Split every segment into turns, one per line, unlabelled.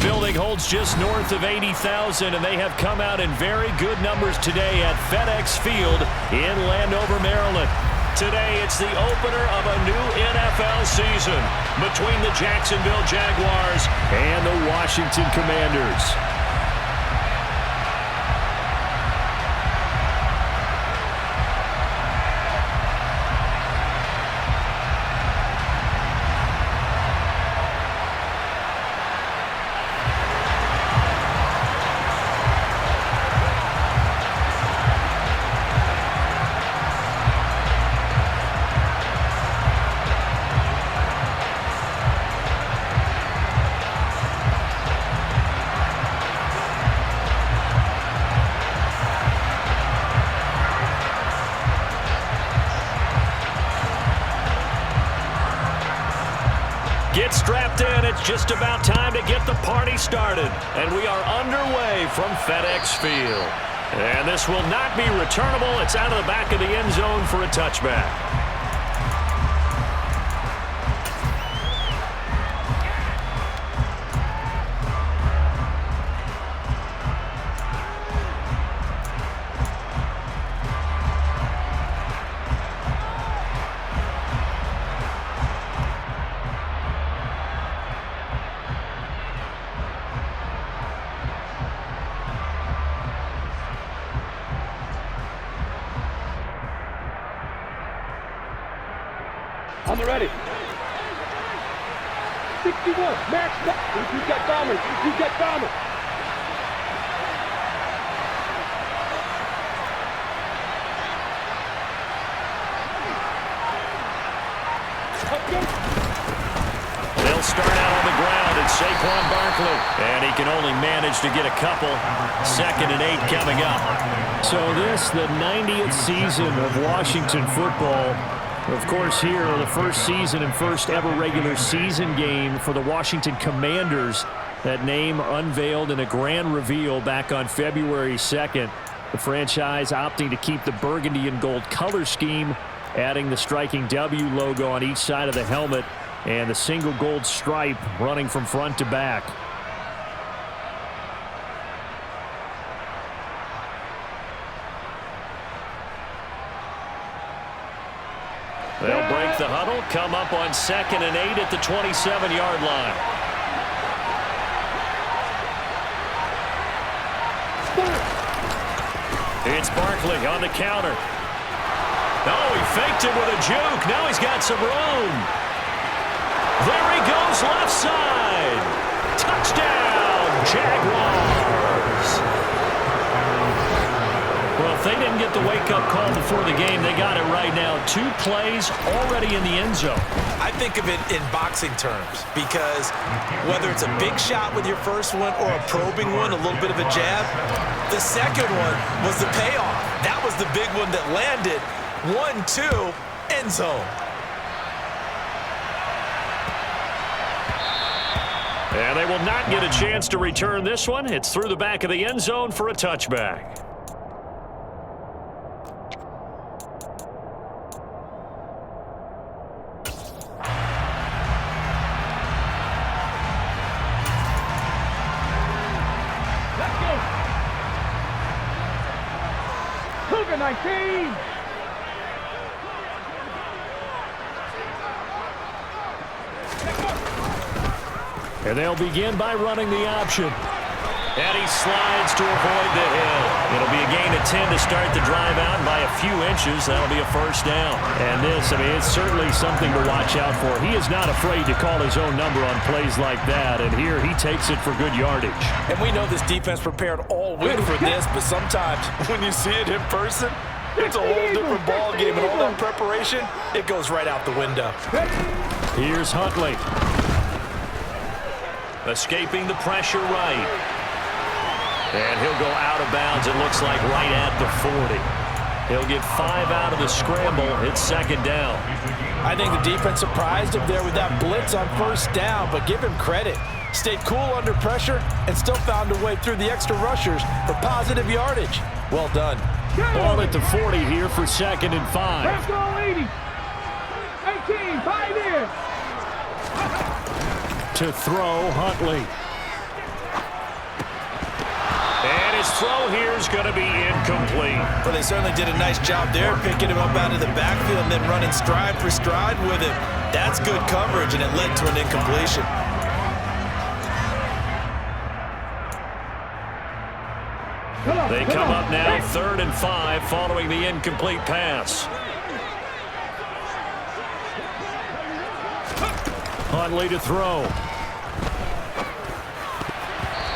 building holds just north of 80,000, and they have come out in very good numbers today at FedEx Field in Landover, Maryland. Today, it's the opener of a new NFL season between the Jacksonville Jaguars and the Washington Commanders. Get strapped in. It's just about time to get the party started. And we are underway from FedEx Field. And this will not be returnable. It's out of the back of the end zone for a touchback.
On the ready. 61. Max. You got Dahmer. You got Dahmer.
They'll start out on the ground. It's Saquon Barkley. And he can only manage to get a couple. 2nd and 8 coming up. So this, the 90th season of Washington football. Of course, here, the first season and first ever regular season game for the Washington Commanders. That name unveiled in a grand reveal back on February 2nd. The franchise opting to keep the burgundy and gold color scheme, adding the striking W logo on each side of the helmet and the single gold stripe running from front to back. They'll break the huddle, come up on 2nd and 8 at the 27-yard line. It's Barkley on the counter. Oh, he faked it with a juke. Now he's got some room. There he goes, left side. Touchdown, Jaguars. Well, if they didn't get the wake-up call before the game, they got it right now. 2 plays already in the end zone.
I think of it in boxing terms because whether it's a big shot with your first one or a probing one, a little bit of a jab, the second one was the payoff. That was the big one that landed. 1-2, end zone.
And they will not get a chance to return this one. It's through the back of the end zone for a touchback.
Cougar 19.
And they'll begin by running the option. And he slides to avoid the hill. It'll be a gain of 10 to start the drive out. By a few inches, that'll be a first down. And this, it's certainly something to watch out for. He is not afraid to call his own number on plays like that. And here he takes it for good yardage.
And we know this defense prepared all week for this, but sometimes when you see it in person, it's a whole different ball game. And all that preparation, it goes right out the window.
Here's Huntley. Escaping the pressure right. And he'll go out of bounds, it looks like, right at the 40. He'll get 5 out of the scramble. It's 2nd down.
I think the defense surprised him there with that blitz on first down, but give him credit. Stayed cool under pressure and still found a way through the extra rushers for positive yardage. Well done.
Ball at the 40 here for 2nd and 5.
Let's go, 80. 18, 5 in.
To throw, Huntley. His throw here is going to be incomplete.
Well, they certainly did a nice job there, picking him up out of the backfield and then running stride for stride with him. That's good coverage, and it led to an incompletion.
They come up now 3rd and 5 following the incomplete pass. Huntley to throw.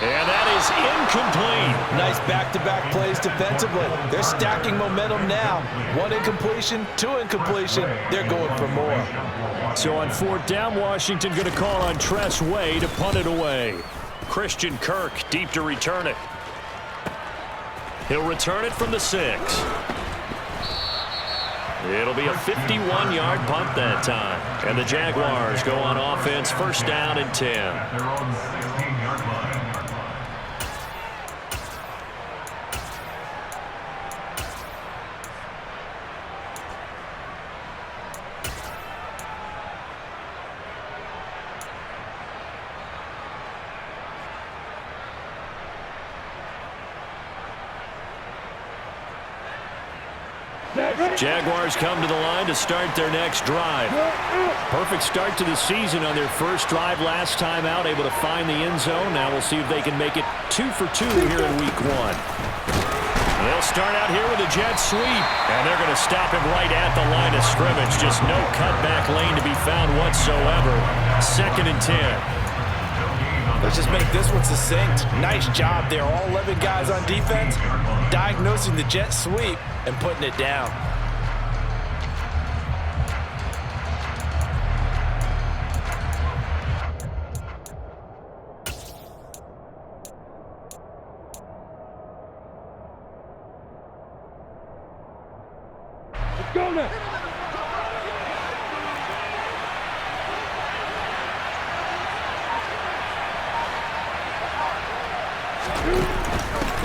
And that is incomplete.
Nice back-to-back plays defensively. They're stacking momentum now. 1 incompletion, 2 incompletion. They're going for more.
So on 4th down, Washington going to call on Tress Way to punt it away. Christian Kirk deep to return it. He'll return it from the 6. It'll be a 51-yard punt that time. And the Jaguars go on offense, 1st down and 10.
They're on the 16-yard line.
Jaguars come to the line to start their next drive. Perfect start to the season on their first drive last time out, able to find the end zone. Now we'll see if they can make it 2 for 2 here in week 1. They'll start out here with a jet sweep, and they're going to stop him right at the line of scrimmage. Just no cutback lane to be found whatsoever. 2nd and 10.
Let's just make this one succinct. Nice job there. All 11 guys on defense diagnosing the jet sweep and putting it down.
Let's go now.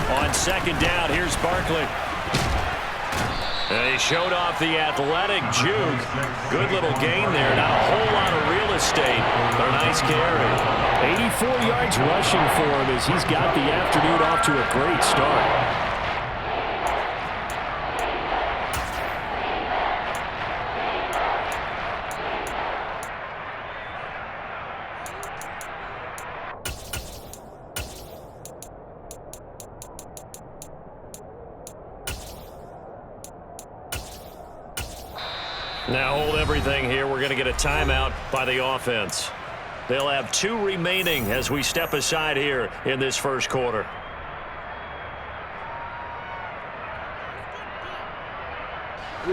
On 2nd down, here's Barkley. And he showed off the athletic juke. Good little gain there. Not a whole lot of real estate, but a nice carry. 84 yards rushing for him as he's got the afternoon off to a great start. Now hold everything here. We're going to get a timeout by the offense. They'll have 2 remaining as we step aside here in this first quarter.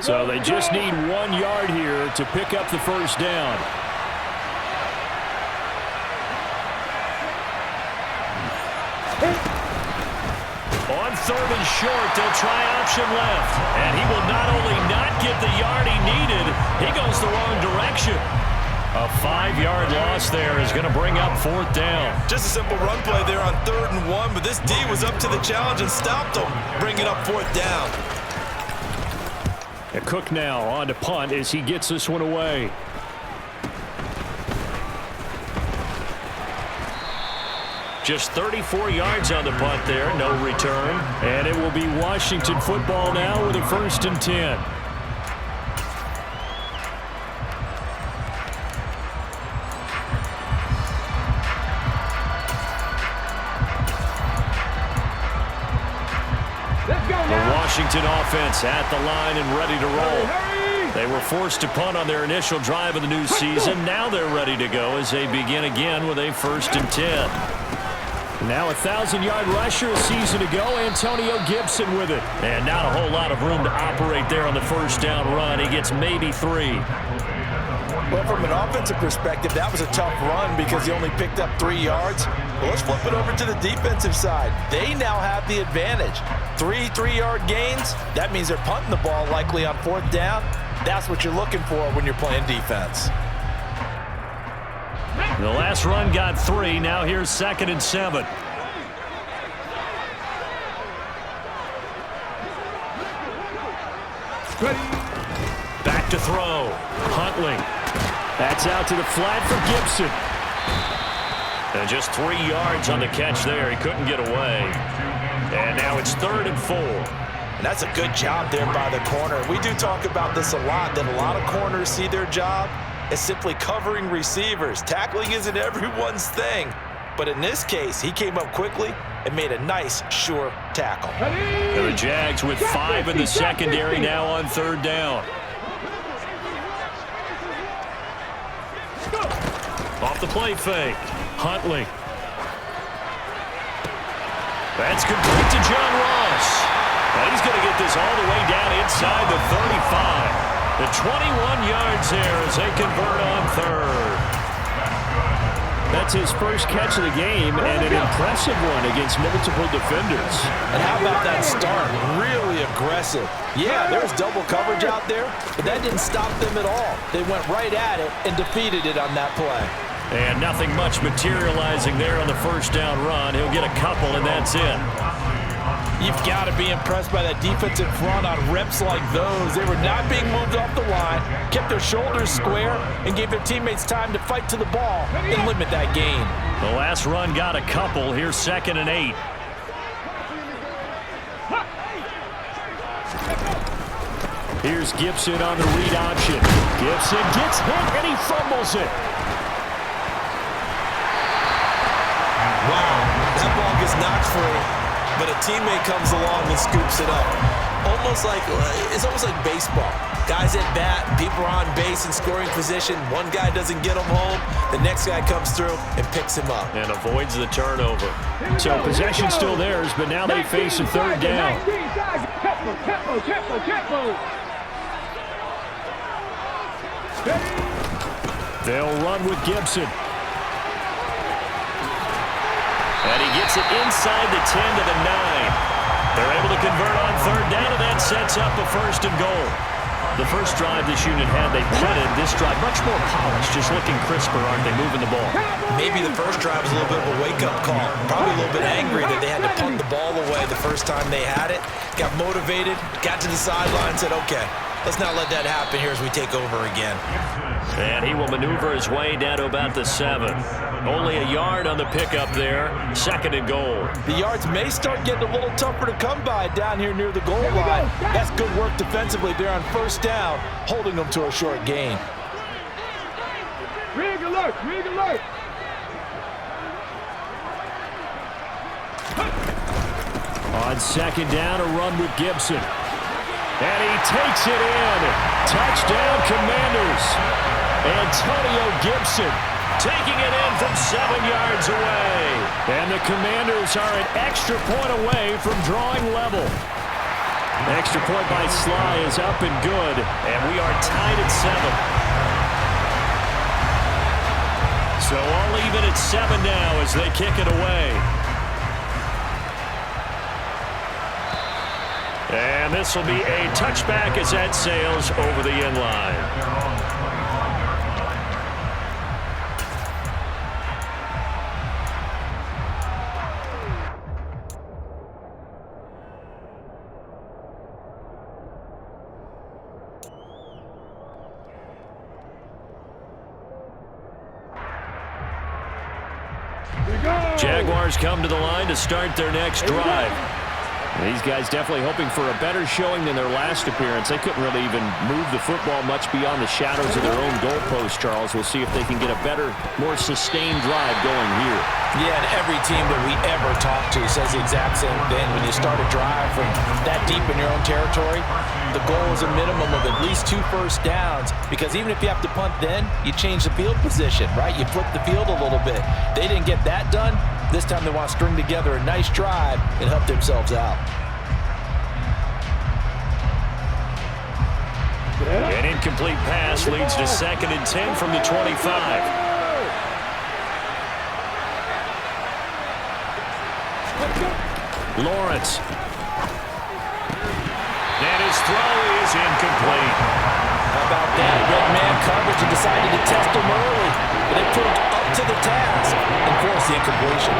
So they just need 1 yard here to pick up the first down. On 3rd and short, they'll try option left. And he will not only not get the yard he needed, he goes the wrong direction. A 5-yard loss there is going to bring up 4th down.
Just a simple run play there on 3rd and 1, but this D was up to the challenge and stopped him, bringing up 4th down.
And Cook now on to punt as he gets this one away. Just 34 yards on the punt there, no return. And it will be Washington football now with a 1st and 10.
Let's go
The
now.
Washington offense at the line and ready to roll. They were forced to punt on their initial drive of the new season. Now they're ready to go as they begin again with a 1st and 10. Now a 1,000-yard rusher a season ago, Antonio Gibson with it. And not a whole lot of room to operate there on the 1st down run. He gets maybe 3.
Well, from an offensive perspective, that was a tough run because he only picked up 3 yards. Well, let's flip it over to the defensive side. They now have the advantage. 3 3-yard gains. That means they're punting the ball likely on 4th down. That's what you're looking for when you're playing defense.
The last run got 3. Now here's 2nd and 7. Back to throw. Huntley. That's out to the flat for Gibson. And just 3 yards on the catch there. He couldn't get away. And now it's 3rd and 4.
And that's a good job there by the corner. We do talk about this a lot, that a lot of corners see their job as simply covering receivers. Tackling isn't everyone's thing. But in this case, he came up quickly and made a nice, sure tackle.
And the Jags with 5 in the secondary now on 3rd down. Off the play fake. Huntley. That's complete to John Ross. And he's going to get this all the way down inside the 35. The 21 yards there as they convert on 3rd. That's his first catch of the game, and an impressive one against multiple defenders.
And how about that start? Really aggressive. Yeah, there was double coverage out there, but that didn't stop them at all. They went right at it and defeated it on that play.
And nothing much materializing there on the first down run. He'll get a couple, and that's it.
You've got to be impressed by that defensive front on reps like those. They were not being moved off the line, kept their shoulders square, and gave their teammates time to fight to the ball and limit that gain.
The last run got a couple. Here's 2nd and 8. Here's Gibson on the read option. Gibson gets hit, and he fumbles it.
Wow, that ball gets knocked free, but a teammate comes along and scoops it up. It's almost like baseball. Guys at bat, people are on base in scoring position. One guy doesn't get him home. The next guy comes through and picks him up.
And avoids the turnover. So possession's still theirs, but now they face a 3rd down. They'll run with Gibson. And he gets it inside the 10 to the 9. They're able to convert on 3rd down, and that sets up a 1st and goal. The first drive this unit had, they punted. This drive, much more polished, just looking crisper, aren't they, moving the ball?
Maybe the first drive was a little bit of a wake-up call. Probably a little bit angry that they had to punt the ball away the first time they had it. Got motivated, got to the sideline, said, okay, let's not let that happen here as we take over again.
And he will maneuver his way down to about the 7. Only a yard on the pickup there. 2nd and goal.
The yards may start getting a little tougher to come by down here near the goal line. That's good work defensively there on 1st down, holding them to a short gain.
Rig alert, rig alert.
On 2nd down, a run with Gibson. And he takes it in. Touchdown, Commanders. Antonio Gibson taking it in from 7 yards away. And the Commanders are an extra point away from drawing level. Extra point by Sly is up and good. And we are tied at 7. So all even at 7 now as they kick it away. And this will be a touchback as that sails over the end line. Jaguars come to the line to start their next drive. These guys definitely hoping for a better showing than their last appearance. They couldn't really even move the football much beyond the shadows of their own goalpost, Charles. We'll see if they can get a better, more sustained drive going here.
Yeah, and every team that we ever talk to says the exact same thing. When you start a drive from that deep in your own territory, the goal is a minimum of at least 2 first downs, because even if you have to punt then, you change the field position, right? You flip the field a little bit. They didn't get that done. This time they want to string together a nice drive and help themselves out.
An incomplete pass leads to 2nd and 10 from the 25. Lawrence. And his throw is incomplete.
How about that? Red man coverage and decided to test him early. But they put him up to the task and forced the incompletion.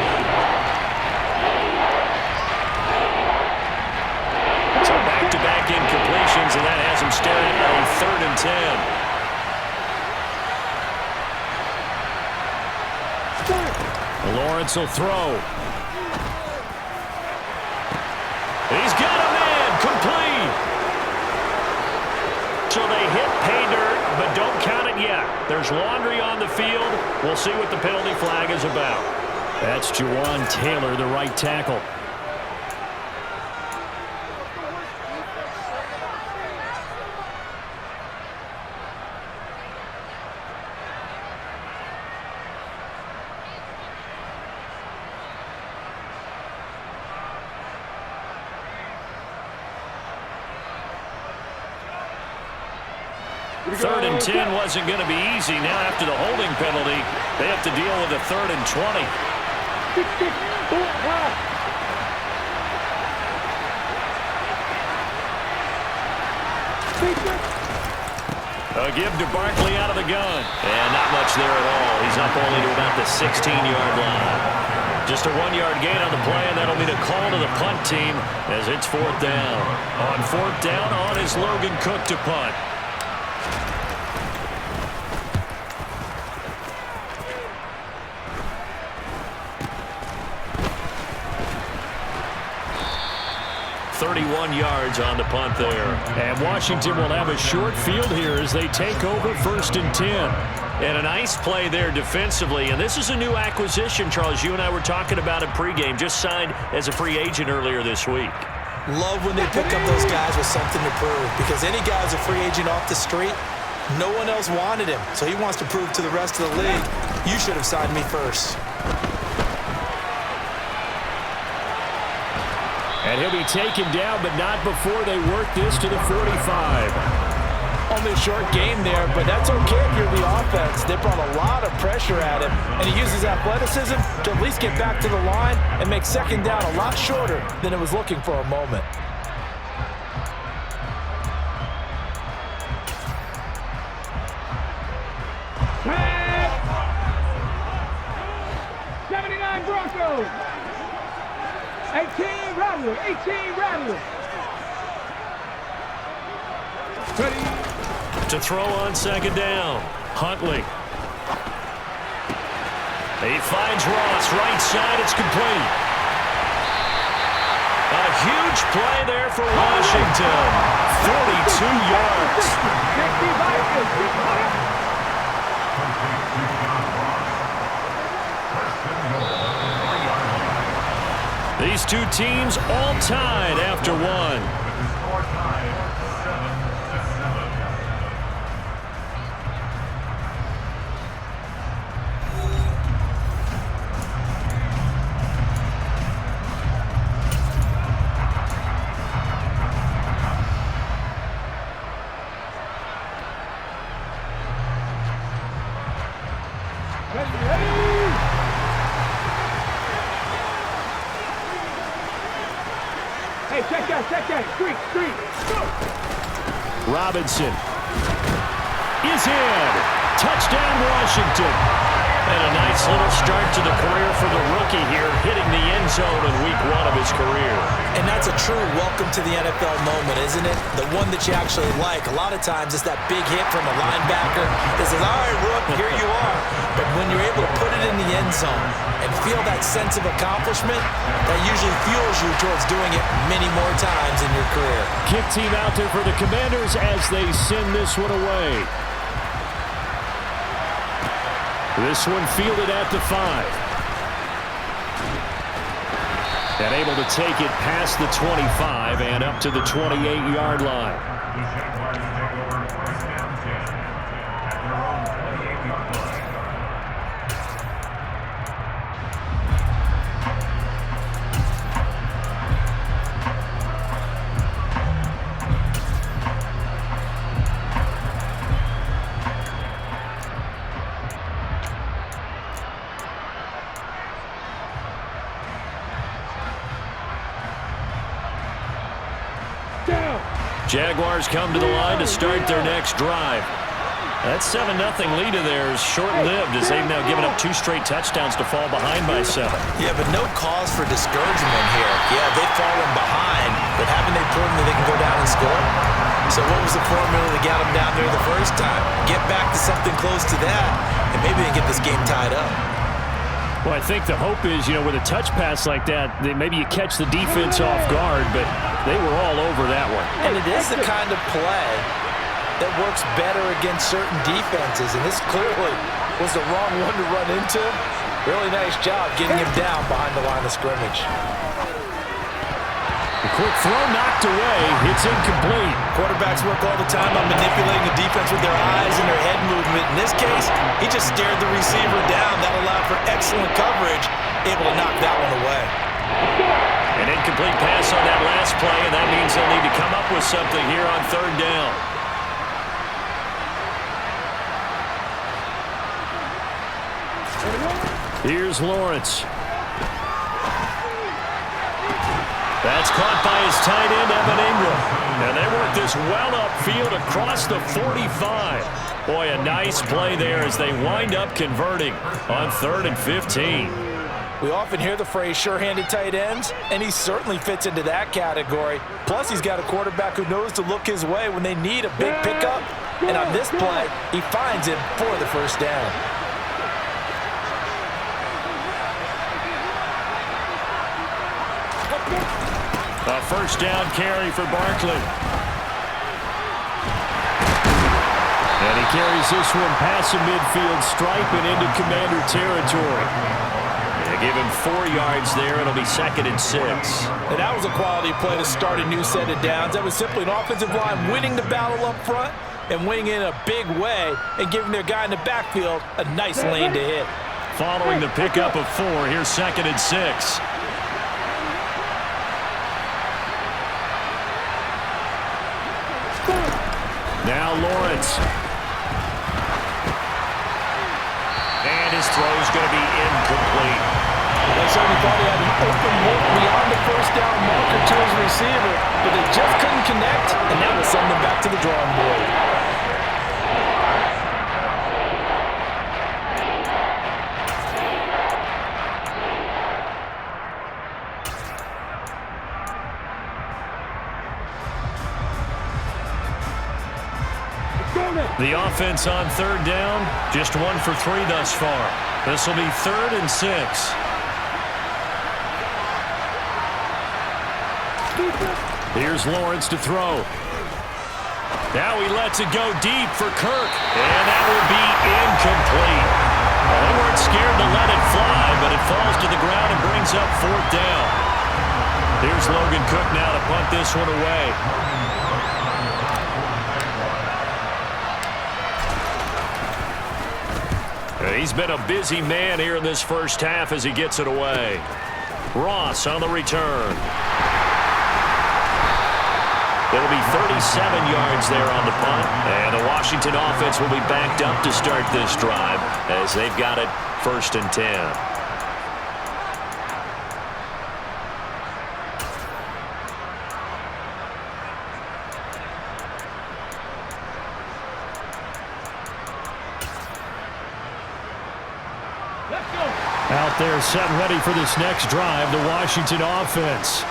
So back-to-back incompletions, and that has him staring on 3rd and 10. Lawrence will throw. He's got a man. Complete. So they hit pay dirt, but don't count it yet. There's laundry on the field. We'll see what the penalty flag is about. That's Jawan Taylor, the right tackle. Third and 10 wasn't going to be easy. Now after the holding penalty, they have to deal with a 3rd and 20. A give to Barkley out of the gun. And not much there at all. He's up only to about the 16-yard line. Just a 1-yard gain on the play, and that'll be the call to the punt team as it's 4th down. On 4th down, on is Logan Cook to punt. Yards on the punt there. And Washington will have a short field here as they take over 1st and 10. And a nice play there defensively. And this is a new acquisition, Charles. You and I were talking about it pregame. Just signed as a free agent earlier this week.
Love when they pick up those guys with something to prove. Because any guy who's a free agent off the street, no one else wanted him. So he wants to prove to the rest of the league, you should have signed me first.
And he'll be taken down, but not before they work this to the 45.
Only a short game there, but that's okay if you're the offense. They brought a lot of pressure at him, and he uses athleticism to at least get back to the line and make 2nd down a lot shorter than it was looking for a moment.
Broncos. 18 Rattler. 18 Rattler.
To throw on 2nd down. Huntley. He finds Ross. Right side. It's complete. A huge play there for Washington. 42 yards. These two teams all tied after one. Robinson is in. Touchdown, Washington. And a nice little start to the career for the rookie here, hitting the end zone in week 1 of his career.
And that's a true welcome to the NFL moment, isn't it? The one that you actually like. A lot of times it's that big hit from a linebacker that says, all right, Rook, here you are. But when you're able to put it in the end zone and feel that sense of accomplishment, that usually fuels you towards doing it many more times in your career.
Kick team out there for the Commanders as they send this one away. This one fielded at the 5. And able to take it past the 25 and up to the 28-yard line. Jaguars come to the line to start their next drive. That 7-0 lead of theirs short-lived as they've now given up 2 straight touchdowns to fall behind by 7.
Yeah, but no cause for discouragement here. Yeah, they've fallen behind, but haven't they proven that they can go down and score? So what was the formula that got them down there the first time? Get back to something close to that, and maybe they get this game tied up.
Well, I think the hope is, with a touch pass like that, maybe you catch the defense off guard, but they were all over that one.
And it is the kind of play that works better against certain defenses, and this clearly was the wrong one to run into. Really nice job getting him down behind the line of scrimmage.
A quick throw knocked away. It's incomplete.
Quarterbacks work all the time on manipulating the defense with their eyes and their head movement. In this case, he just stared the receiver down. That allowed for excellent coverage, able to knock that one away.
An incomplete pass on that last play, and that means they'll need to come up with something here on third down. Here's Lawrence. That's caught by his tight end, Evan Ingram. And they work this well upfield across the 45. Boy, a nice play there as they wind up converting on 3rd and 15.
We often hear the phrase sure-handed tight ends, and he certainly fits into that category. Plus, he's got a quarterback who knows to look his way when they need a big pickup. And on this play, he finds him for the first down.
A first down carry for Barkley. And he carries this one past the midfield stripe and into Commander territory. They give him 4 yards there. It'll be 2nd and 6.
And that was a quality play to start a new set of downs. That was simply an offensive line winning the battle up front and winning in a big way and giving their guy in the backfield a nice lane to hit.
Following the pickup of 4, here's 2nd and 6. Now Lawrence. And his throw's going to be incomplete.
They certainly thought he had an open look beyond the first down marker to his receiver, but they just couldn't connect, and that will send them back to the drawing board.
The offense on 3rd down, just 1 for 3 thus far. This will be 3rd and 6. Here's Lawrence to throw. Now he lets it go deep for Kirk, and that will be incomplete. Well, they weren't scared to let it fly, but it falls to the ground and brings up 4th down. Here's Logan Cook now to punt this one away. He's been a busy man here in this first half as he gets it away. Ross on the return. It'll be 37 yards there on the punt. And the Washington offense will be backed up to start this drive as they've got it 1st and 10. Out there set ready for this next drive, the Washington offense.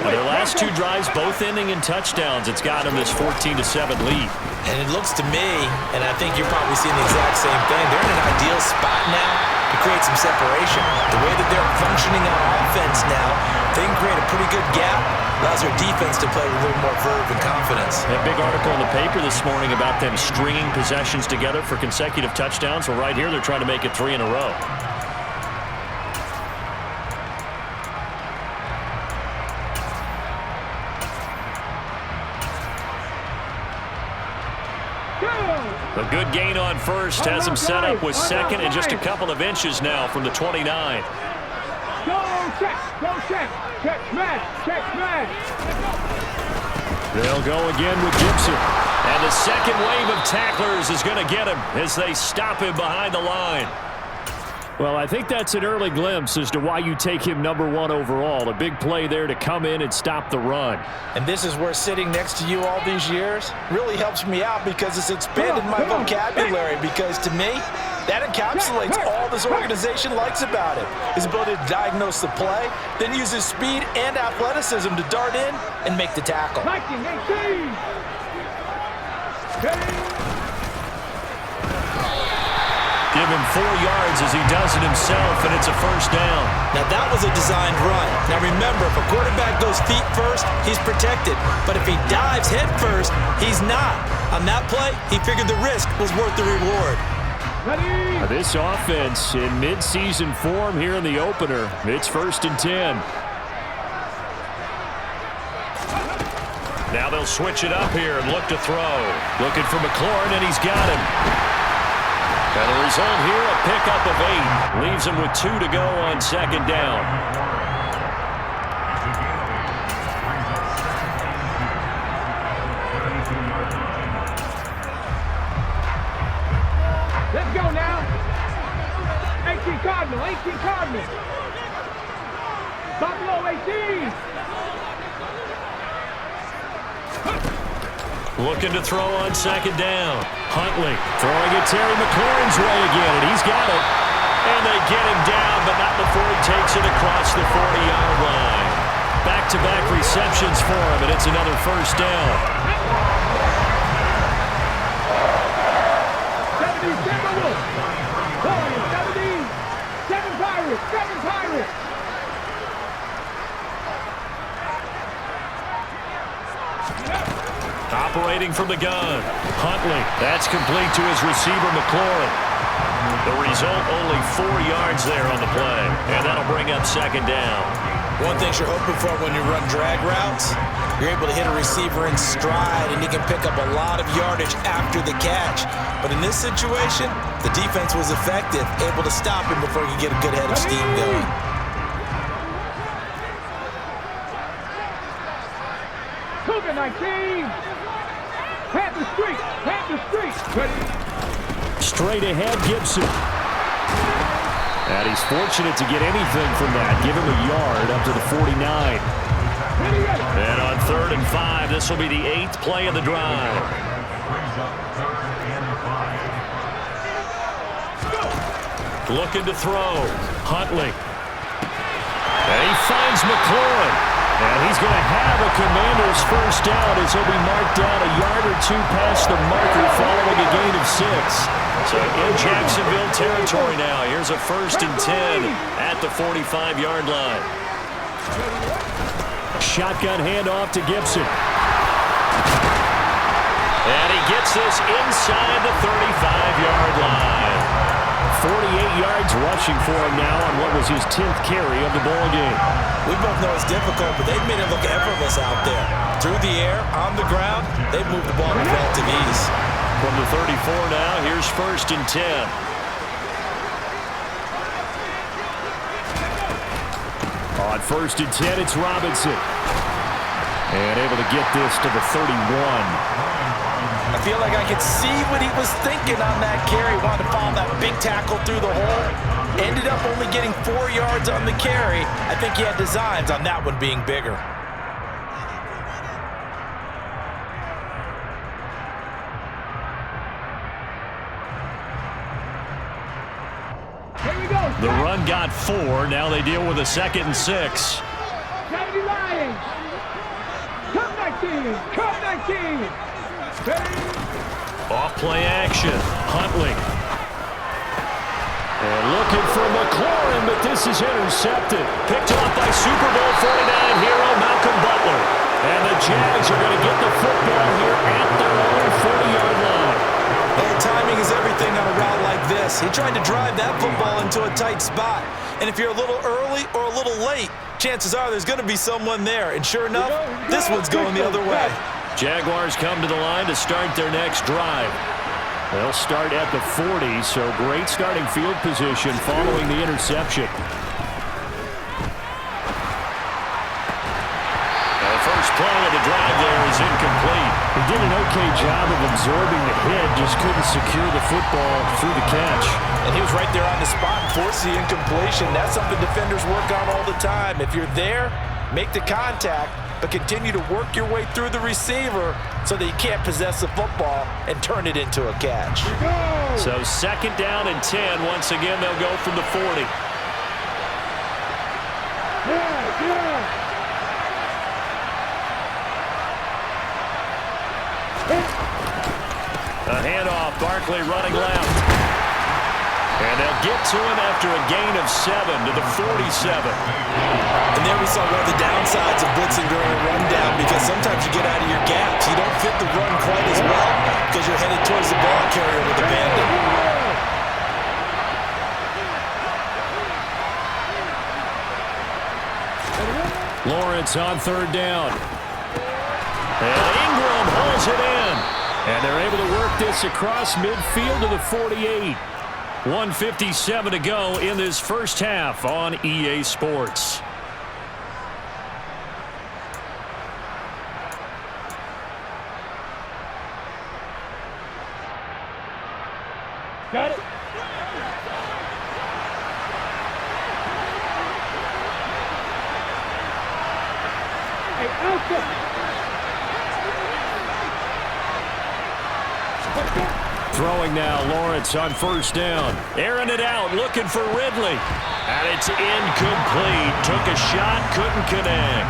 Their last 2 drives both ending in touchdowns. It's got them this 14-7 lead.
And it looks to me, and I think you're probably seeing the exact same thing, they're in an ideal spot now to create some separation. The way that they're functioning on offense now, they can create a pretty good gap. Allows their defense to play with a little more verve and confidence.
A big article in the paper this morning about them stringing possessions together for consecutive touchdowns. Well, right here, they're trying to make it 3 in a row. A good gain on first has him set up with 2nd and just a couple of inches now from the 29.
Go check, check smash.
They'll go again with Gibson. And the second wave of tacklers is going to get him as they stop him behind the line. Well, I think that's an early glimpse as to why you take him #1 overall. A big play there to come in and stop the run.
And this is where sitting next to you all these years really helps me out because it's expanded my vocabulary. Because to me, that encapsulates all this organization likes about it. His ability to diagnose the play, then use his speed and athleticism to dart in and make the tackle.
19-18.
Give him 4 yards as he does it himself, and it's a first down.
Now, that was a designed run. Now, remember, if a quarterback goes feet first, he's protected. But if he dives head first, he's not. On that play, he figured the risk was worth the reward.
This offense in mid-season form here in the opener. It's 1st and 10. Now they'll switch it up here and look to throw. Looking for McLaurin, and he's got him. And the result here, a pickup of 8. Leaves him with 2 to go on 2nd down.
Let's go now. 18 Cardinal, 18 Cardinal. Buffalo 18.
Looking to throw on 2nd down. Huntley throwing it Terry McLaurin's way again, and he's got it. And they get him down, but not before he takes it across the 40-yard line. Back-to-back receptions for him, and it's another first down.
70 Timberwolves. 70. 7 Pirates. 7 Pirates.
Operating from the gun. Huntley. That's complete to his receiver, McLaurin. The result, only 4 yards there on the play. And that'll bring up 2nd down.
One thing you're hoping for when you run drag routes, you're able to hit a receiver in stride, and he can pick up a lot of yardage after the catch. But in this situation, the defense was effective, able to stop him before he could get a good head of steam going.
Cougar 19. Panther Street. Panther Street.
Straight ahead, Gibson. And he's fortunate to get anything from that. Give him a yard up to the 49. And on 3rd and 5, this will be the 8th play of the drive. Looking to throw. Huntley. And he finds McLaurin. And he's going to have a Commander's first down as he'll be marked down a yard or 2 past the marker following a gain of 6. So in Jacksonville territory now. Here's a 1st and 10 at the 45-yard line. Shotgun handoff to Gibson. And he gets this inside the 35-yard line. 48 yards rushing for him now on what was his 10th carry of the ball game.
We both know it's difficult, but they've made it look effortless out there. Through the air, on the ground, they've moved the ball with relative ease.
From the 34 now, here's 1st and 10. On 1st and 10, it's Robinson. And able to get this to the 31.
I feel like I could see what he was thinking on that carry. Wanted to follow that big tackle through the hole. Ended up only getting 4 yards on the carry. I think he had designs on that one being bigger.
Here we go.
The run got 4. Now they deal with a 2nd and 6.
70 Lions. Come 19. Come 19.
Off play action. Huntley. And looking for McLaurin, but this is intercepted. Picked off by Super Bowl 49 hero Malcolm Butler. And the Jags are going to get the football here at their own 40-yard line.
Well, timing is everything on a route like this. He tried to drive that football into a tight spot. And if you're a little early or a little late, chances are there's going to be someone there. And sure enough, this one's going the other way.
Jaguars come to the line to start their next drive. They'll start at the 40, so great starting field position following the interception. The first play of the drive there is incomplete.
He did an okay job of absorbing the hit, just couldn't secure the football through the catch.
And he was right there on the spot and forced the incompletion. That's something defenders work on all the time. If you're there, make the contact, but continue to work your way through the receiver so that you can't possess the football and turn it into a catch.
So 2nd down and 10. Once again, they'll go from the 40. A handoff. Barkley running left. And they'll get to him after a gain of 7 to the 47.
And there we saw one of the downsides of blitzing during a rundown, because sometimes you get out of your gaps. You don't fit the run quite as well because you're headed towards the ball carrier with the bandit.
Lawrence on 3rd down. And Ingram holds it in. And they're able to work this across midfield to the 48. 1:57 to go in this first half on EA Sports.
Got it. Hey, Alpha.
Throwing now, Lawrence on 1st down. Airing it out, looking for Ridley. And it's incomplete. Took a shot, couldn't connect.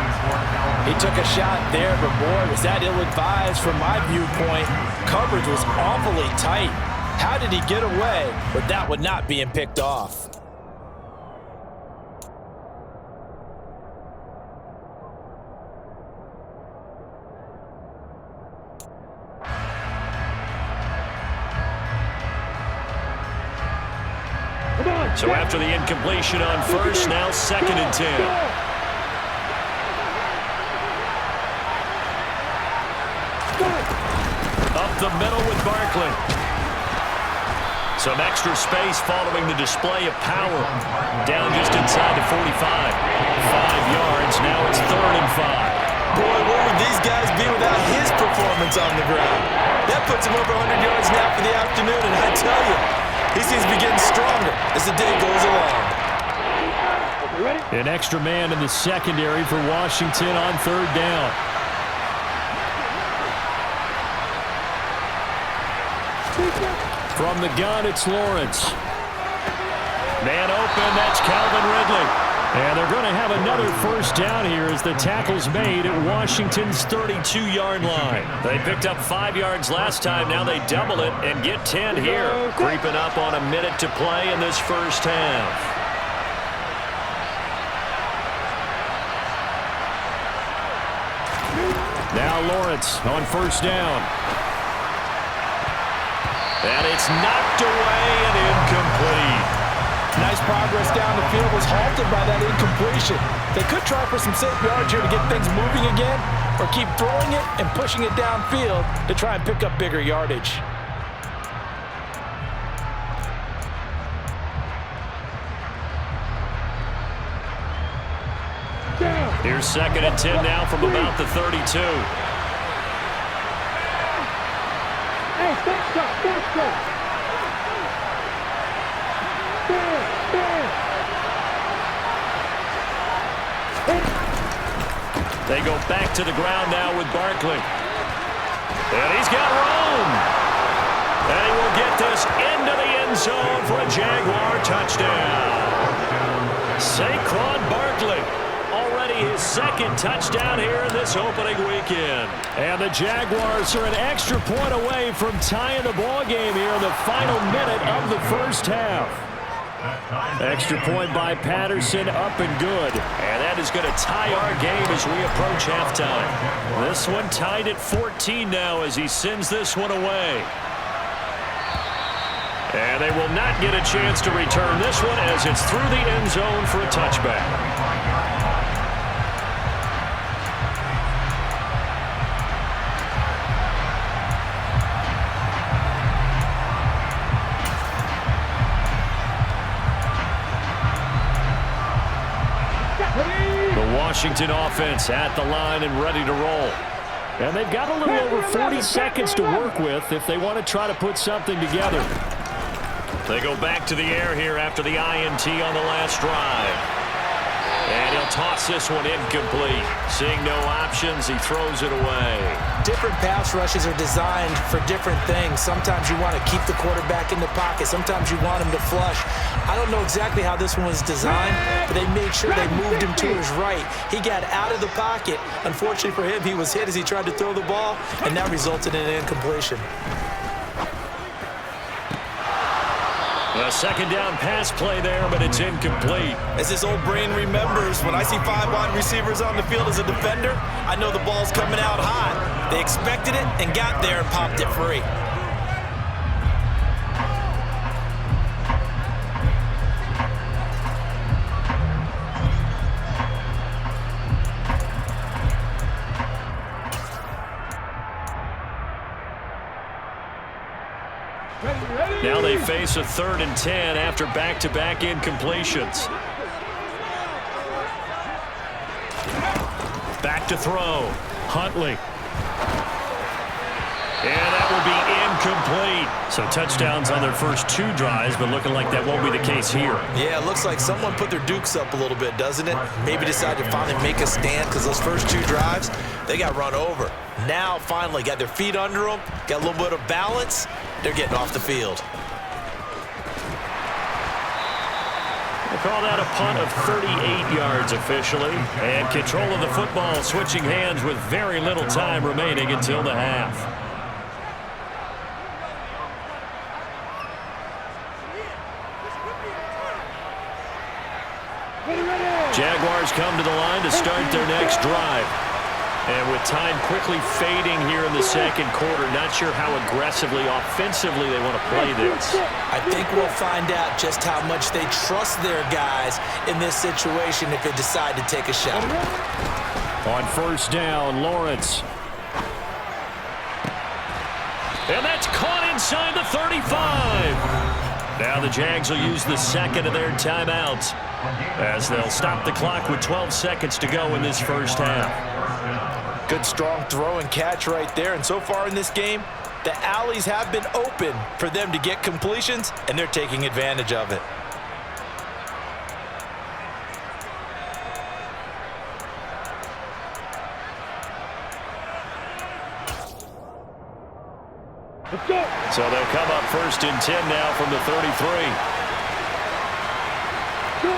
He took a shot there, but boy, was that ill-advised from my viewpoint. Coverage was awfully tight. How did he get away with that one not being picked off?
So after the incompletion on 1st, now 2nd and 10. Up the middle with Barkley. Some extra space following the display of power. Down just inside the 45. 5 yards, now it's 3rd and 5.
Boy, where would these guys be without his performance on the ground? That puts him over 100 yards now for the afternoon, and I tell you, he seems to be getting stronger as the day goes along.
An extra man in the secondary for Washington on 3rd down. From the gun, it's Lawrence. Man open, that's Calvin Ridley. And they're going to have another 1st down here as the tackle's made at Washington's 32-yard line. They picked up 5 yards last time. Now they double it and get 10 here. Creeping up on a minute to play in this first half. Now Lawrence on 1st down. And it's knocked away and incomplete.
Nice progress down the field, was halted by that incompletion. They could try for some safe yards here to get things moving again, or keep throwing it and pushing it downfield to try and pick up bigger yardage.
Here's 2nd and 10 now from about the 32.
Hey, stop.
They go back to the ground now with Barkley. And he's got room. And he will get this into the end zone for a Jaguar touchdown. Saquon Barkley, already his 2nd touchdown here in this opening weekend. And the Jaguars are an extra point away from tying the ball game here in the final minute of the first half. Extra point by Patterson, up and good. And that is going to tie our game as we approach halftime. This one tied at 14 now as he sends this one away. And they will not get a chance to return this one as it's through the end zone for a touchback. Washington offense at the line and ready to roll. And they've got a little over 40 seconds to work with if they want to try to put something together. They go back to the air here after the INT on the last drive. And he'll toss this one incomplete. Seeing no options, he throws it away.
Different pass rushes are designed for different things. Sometimes you want to keep the quarterback in the pocket. Sometimes you want him to flush. I don't know exactly how this one was designed, but they made sure they moved him to his right. He got out of the pocket. Unfortunately for him, he was hit as he tried to throw the ball, and that resulted in an incompletion.
The A second down pass play there, but it's incomplete.
As his old brain remembers, when I see 5 wide receivers on the field as a defender, I know the ball's coming out hot. They expected it and got there and popped it free.
Now they face a 3rd and 10 after back-to-back incompletions. Back to throw. Huntley. And that will be incomplete. So touchdowns on their first 2 drives, but looking like that won't be the case here.
Yeah, it looks like someone put their dukes up a little bit, doesn't it? Maybe decided to finally make a stand because those first 2 drives, they got run over. Now, finally, got their feet under them, got a little bit of balance. They're getting off the field.
We'll call that a punt of 38 yards officially. And control of the football switching hands with very little time remaining until the half. Jaguars come to the line to start their next drive. And with time quickly fading here in the second quarter, not sure how aggressively, offensively they want to play this.
I think we'll find out just how much they trust their guys in this situation if they decide to take a shot.
On first down, Lawrence. And that's caught inside the 35. Now the Jags will use the second of their timeouts as they'll stop the clock with 12 seconds to go in this first half.
Good strong throw and catch right there. And so far in this game, the alleys have been open for them to get completions, and they're taking advantage of it.
Let's go.
So they'll come up first and 10 now from the 33.
Go.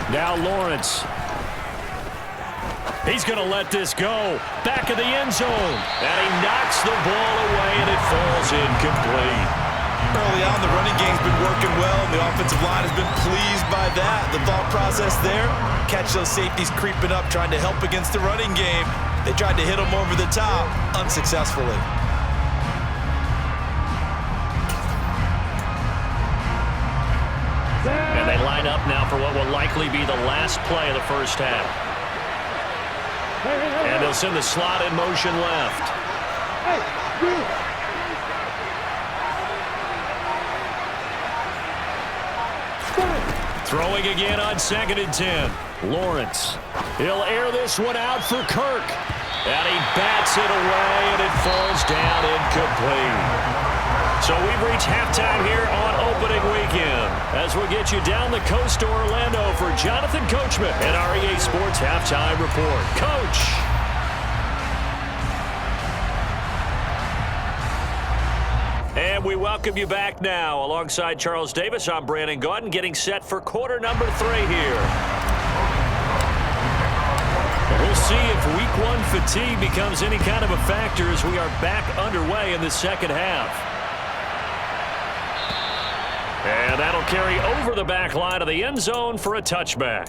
Now Lawrence. He's going to let this go. Back of the end zone. And he knocks the ball away, and it falls incomplete.
Early on, the running game's been working well, and the offensive line has been pleased by that. The thought process there, catch those safeties creeping up, trying to help against the running game. They tried to hit them over the top, unsuccessfully.
And they line up now for what will likely be the last play of the first half. And they'll send the slot in motion left. Throwing again on 2nd and 10. Lawrence. He'll air this one out for Kirk. And he bats it away, and it falls down incomplete. So we've reached halftime here on opening weekend as we'll get you down the coast to Orlando for Jonathan Coachman and our EA Sports Halftime Report. Coach. And we welcome you back now. Alongside Charles Davis, I'm Brandon Gaudin, getting set for quarter number 3 here. We'll see if Week 1 fatigue becomes any kind of a factor as we are back underway in the second half. And that'll carry over the back line of the end zone for a touchback.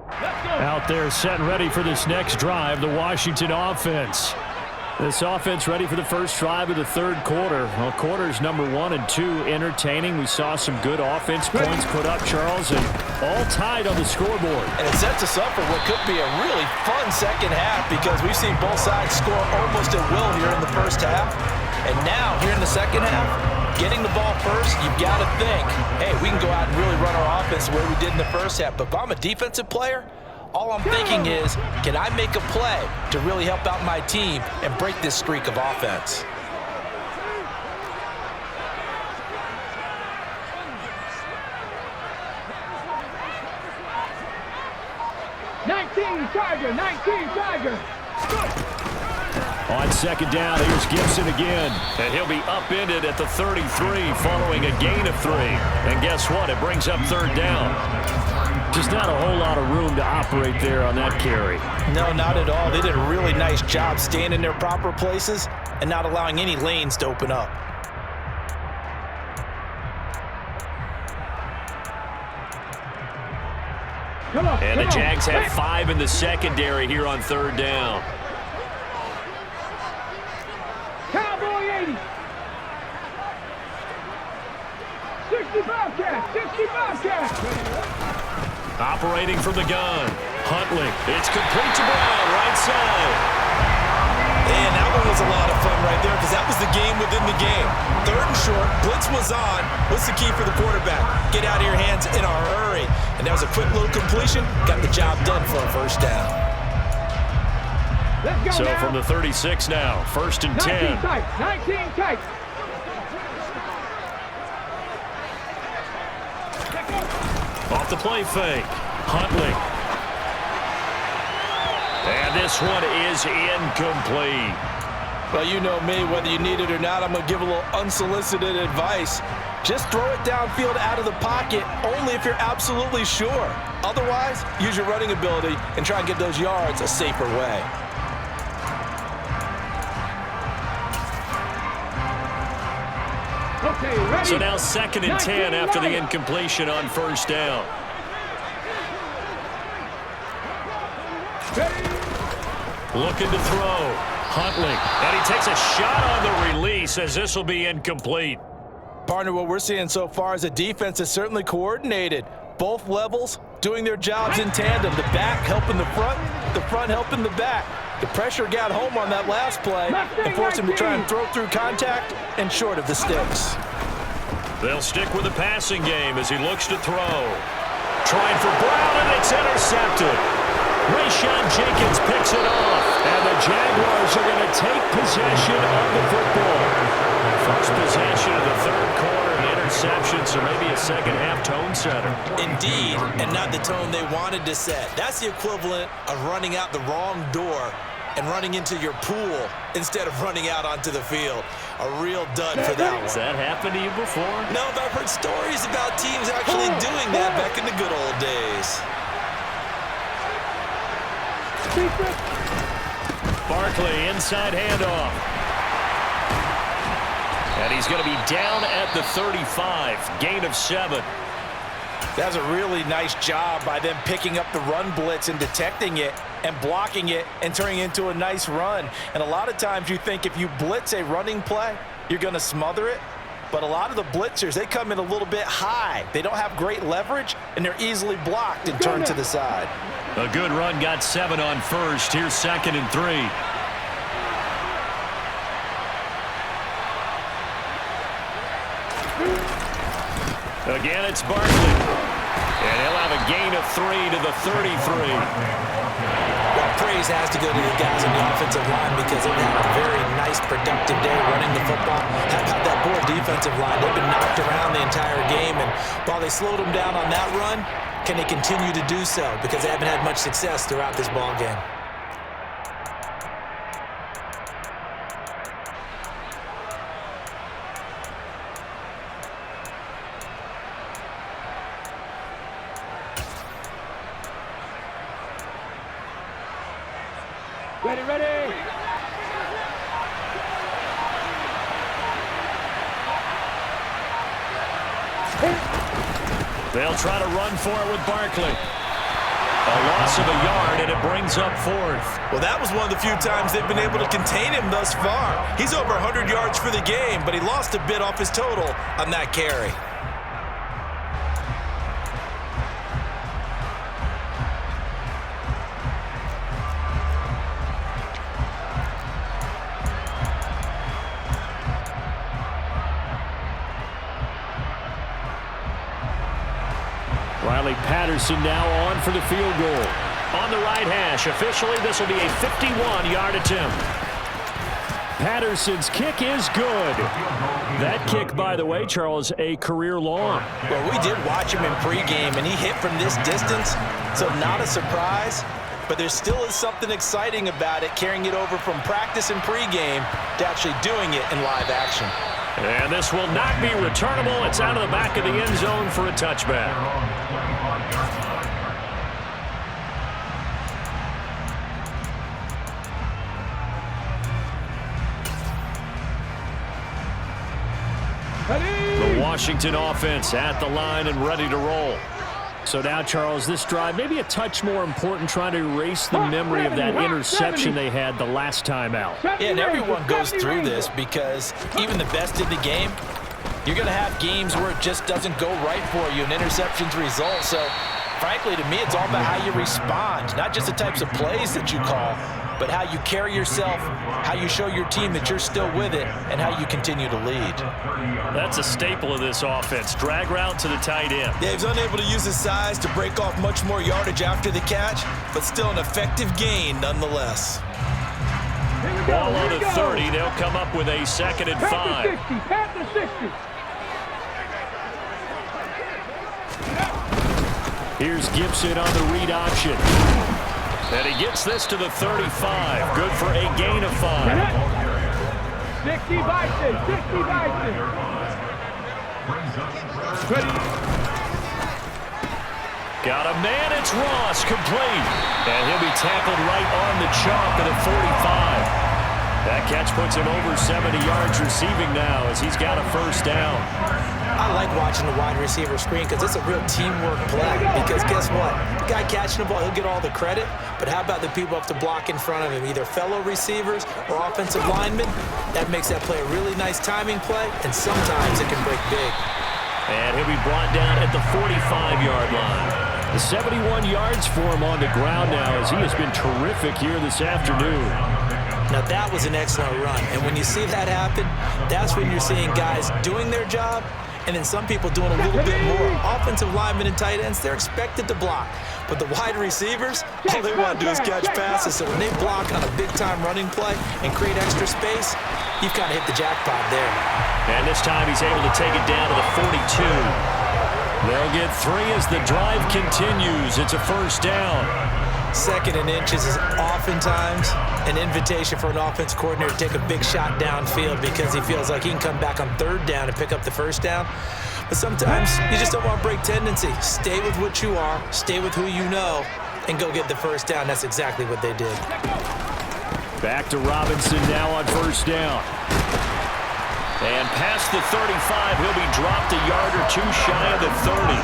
Out there set and ready for this next drive, the Washington offense. This offense ready for the first drive of the third quarter. Well, quarters number 1 and 2 entertaining. We saw some good offense points put up, Charles, and all tied on the scoreboard.
And it sets us up for what could be a really fun second half because we've seen both sides score almost at will here in the first half. And now, here in the second half, getting the ball first, you've got to think, hey, we can go out and really run our offense the way we did in the first half. But if I'm a defensive player, all I'm thinking is, can I make a play to really help out my team and break this streak of offense?
On second down, here's Gibson again.
And he'll be upended at the 33 following a gain of 3. And guess what? It brings up third down.
Just not a whole lot of room to operate there on that carry.
No, not at all. They did a really nice job staying in their proper places and not allowing any lanes to open up.
And the Jags have 5 in the secondary here on third down.
Cowboy 80. 65 catch. 65 catch.
Operating from the gun. Huntley. It's complete to Brown, right side.
And that one was a lot of fun right there because that was the game within the game. Third and short, blitz was on. What's the key for the quarterback? Get out of your hands in a hurry. And that was a quick little completion. Got the job done for a first down.
Let's go
So
now.
from the 36 now, first and 10.
19 tight. 19 tight.
Off the play fake. Huntley. And this one is incomplete.
Well, you know me, whether you need it or not, I'm going to give a little unsolicited advice. Just throw it downfield out of the pocket, only if you're absolutely sure. Otherwise, use your running ability and try and get those yards a safer way.
Okay, ready.
So now second and 10 after the incompletion on first down. Looking to throw. Huntley. And he takes a shot on the release as this will be incomplete.
Partner, what we're seeing so far is a defense is certainly coordinated. Both levels doing their jobs in tandem. The back helping the front helping the back. The pressure got home on that last play and forced him to try and throw through contact and short of the sticks.
They'll stick with the passing game as he looks to throw. Trying for Brown, and it's intercepted. Rayshon Jenkins picks it off, and the Jaguars are going to take possession of the football. First possession of the third quarter, an interception, so maybe a second-half tone setter.
Indeed, and not the tone they wanted to set. That's the equivalent of running out the wrong door and running into your pool instead of running out onto the field. A real dud for that one.
Has that happened to you before?
No, but I've heard stories about teams actually doing that back in the good old days.
Barkley, inside handoff. And he's going to be down at the 35, gain of 7.
That was a really nice job by them picking up the run blitz and detecting it and blocking it and turning it into a nice run. And a lot of times you think if you blitz a running play, you're going to smother it. But a lot of the blitzers, they come in a little bit high. They don't have great leverage, and they're easily blocked and turned to the side.
A good run, got 7 on first. Here's second and 3. Again, it's Barkley. And he'll have a gain of 3 to the 33.
Well, praise has to go to the guys on the offensive line because they've had a very nice, productive day running the football. How about that poor defensive line? They've been knocked around the entire game, and while they slowed them down on that run, can they continue to do so? Because they haven't had much success throughout this ball game.
Ready, ready.
They'll try to run for it with Barkley. A loss of a yard, and it brings up 4th.
Well, that was one of the few times they've been able to contain him thus far. He's over 100 yards for the game, but he lost a bit off his total on that carry.
Riley Patterson now on for the field goal.
On the right hash, officially this will be a 51-yard attempt.
Patterson's kick is good. That kick, by the way, Charles, a career long.
Well, we did watch him in pregame, and he hit from this distance, so not a surprise. but there still is something exciting about it, carrying it over from practice and pregame to actually doing it in live action.
And this will not be returnable. It's out of the back of the end zone for a touchback. The Washington offense at the line and ready to roll. So now, Charles, this drive maybe a touch more important, trying to erase the memory of that interception they had the last time out.
Yeah, and everyone goes through this because even the best in the game, you're going to have games where it just doesn't go right for you, and interceptions result. So, frankly, to me, it's all about how you respond, not just the types of plays that you call, but how you carry yourself, how you show your team that you're still with it, and how you continue to lead.
That's a staple of this offense. Drag route to the tight end.
Yeah, he's unable to use his size to break off much more yardage after the catch, but still an effective gain nonetheless.
Ball on the 30. They'll come up with a 2nd and 5.
Pat the 60.
Here's Gibson on the read option. And he gets this to the 35. Good for a gain of 5.
60 Bison, 60 Bison.
Got a man, it's Ross, complete. And he'll be tackled right on the chalk at the 45. That catch puts him over 70 yards receiving now as he's got a first down.
I like watching the wide receiver screen because it's a real teamwork play. Because guess what? The guy catching the ball, he'll get all the credit. But how about the people up to block in front of him, either fellow receivers or offensive linemen? That makes that play a really nice timing play, and sometimes it can break big.
And he'll be brought down at the 45-yard line. The 71 yards for him on the ground now as he has been terrific here this afternoon.
Now that was an excellent run, and when you see that happen, that's when you're seeing guys doing their job, and then some people doing a little bit more. Offensive linemen and tight ends, they're expected to block. But the wide receivers, all they want to do is catch passes. So when they block on a big-time running play and create extra space, you've kind of hit the jackpot there.
And this time he's able to take it down to the 42. They'll get 3 as the drive continues. It's a first down.
2nd and inches is oftentimes an invitation for an offense coordinator to take a big shot downfield because he feels like he can come back on 3rd down and pick up the first down. But sometimes you just don't want to break tendency. Stay with what you are, stay with who you know, and go get the first down. That's exactly what they did.
Back to Robinson now on first down. And past the 35, he'll be dropped a yard or 2 shy of the 30.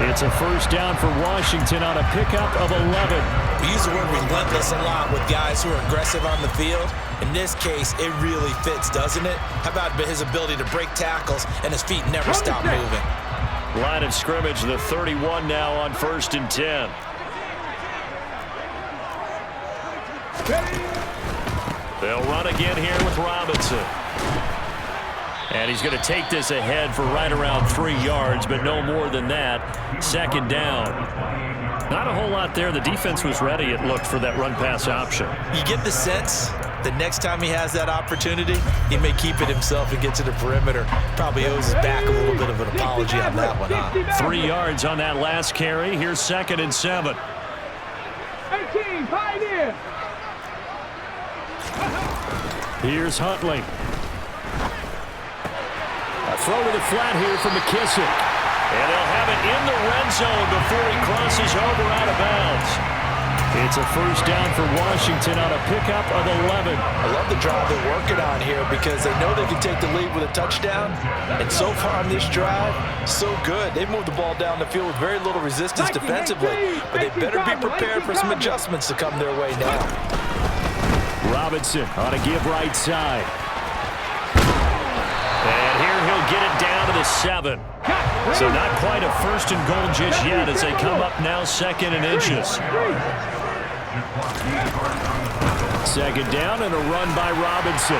It's a first down for Washington on a pickup of 11.
We use the word relentless a lot with guys who are aggressive on the field. In this case, it really fits, doesn't it? How about his ability to break tackles and his feet never stop moving?
Line of scrimmage, the 31 now on 1st and 10. They'll run again here with Robinson. And he's going to take this ahead for right around 3 yards, but no more than that. 2nd down. Not a whole lot there. The defense was ready, it looked, for that run-pass option. You get the sense the next time he has that opportunity, he may keep it himself and get to the perimeter. Probably owes his back a little bit of an apology on that one, huh? 3 yards on that last carry. Here's 2nd and 7.
18, Pioneer.
Here's Huntley. A throw to the flat here from McKissick. And they'll have it in the red zone before he crosses over out of bounds. It's a first down for Washington on a pickup of 11.
I love the drive they're working on here because they know they can take the lead with a touchdown. And so far on this drive, so good. They've moved the ball down the field with very little resistance defensively. But they better be prepared for some adjustments to come their way now.
Robinson on a give right side. And here he'll get it down to the 7. So not quite a 1st and goal just yet as they come up now 2nd and inches. 2nd down and a run by Robinson.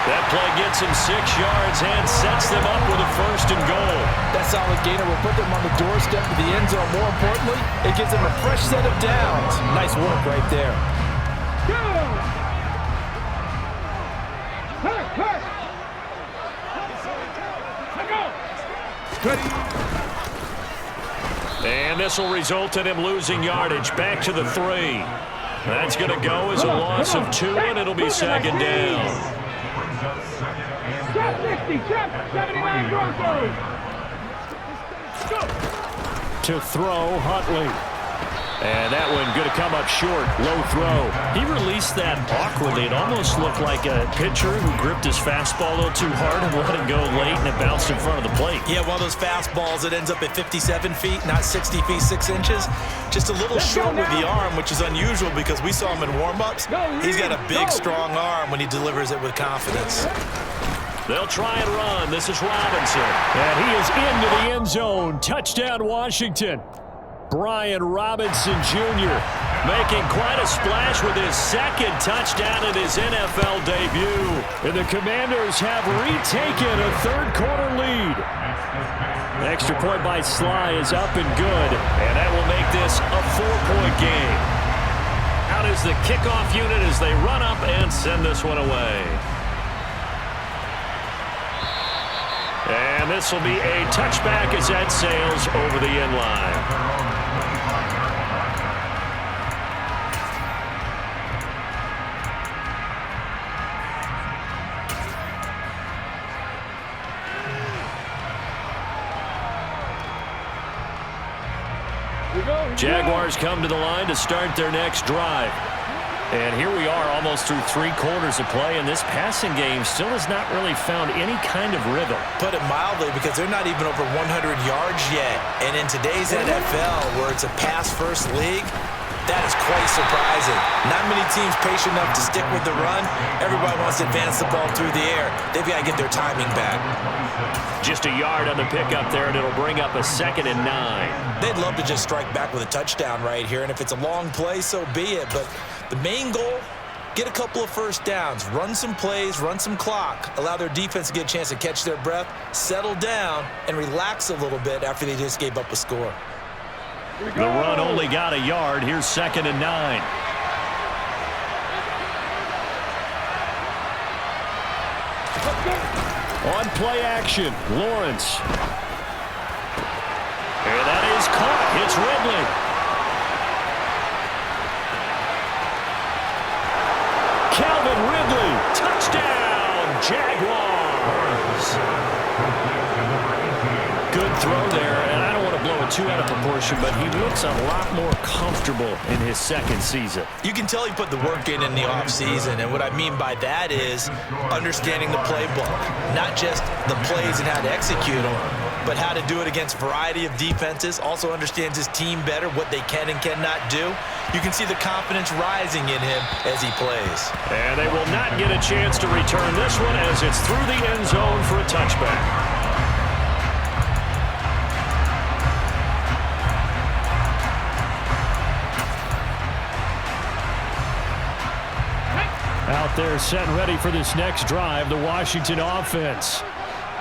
That play gets him 6 yards and sets them up with a 1st and goal.
That solid gainer will put them on the doorstep of the end zone. More importantly, it gives them a fresh set of downs. Nice work right there.
And this will result in him losing yardage. Back to the 3. That's going to go as a loss of 2, and it'll be second down.
Check 60, check 79 Broncos.
To throw, Huntley.
And that one going to come up short. Low throw.
He released that awkwardly. It almost looked like a pitcher who gripped his fastball a little too hard and let it go late, and it bounced in front of the plate.
Yeah, one of those fastballs that ends up at 57 feet, not 60 feet, 6 inches. Just a little short with the arm, which is unusual because we saw him in warm-ups. He's got a big, strong arm when he delivers it with confidence.
They'll try and run. This is Robinson.
And he is into the end zone. Touchdown, Washington. Brian Robinson Jr.
making quite a splash with his second touchdown in his NFL debut.
And the Commanders have retaken a third-quarter lead.
The extra point by Sly is up and good, and that will make this a 4-point game. Out is the kickoff unit as they run up and send this one away. And this will be a touchback as that sails over the end line. Jaguars come to the line to start their next drive. And here we are almost through 3 quarters of play, and this passing game still has not really found any kind of rhythm.
Put it mildly, because they're not even over 100 yards yet. And in today's NFL, where it's a pass-first league, that is quite surprising. Not many teams patient enough to stick with the run. Everybody wants to advance the ball through the air. They've got to get their timing back.
Just a yard on the pickup there, and it'll bring up a 2nd and 9.
They'd love to just strike back with a touchdown right here, and if it's a long play, so be it. But the main goal, get a couple of first downs, run some plays, run some clock, allow their defense to get a chance to catch their breath, settle down, and relax a little bit after they just gave up a score.
The run only got a yard. Here's 2nd and 9.
On play action, Lawrence.
And that is caught. It's Ridley.
Calvin Ridley.
Touchdown, Jaguars.
Good throw there, and I don't want to blow it too out of proportion, but he looks a lot more comfortable in his 2nd season.
You can tell he put the work in the offseason, and what I mean by that is understanding the playbook. Not just the plays and how to execute them, but how to do it against a variety of defenses. Also understands his team better, what they can and cannot do. You can see the confidence rising in him as he plays.
And they will not get a chance to return this one as it's through the end zone for a touchback.
Out there set and ready for this next drive, the Washington offense.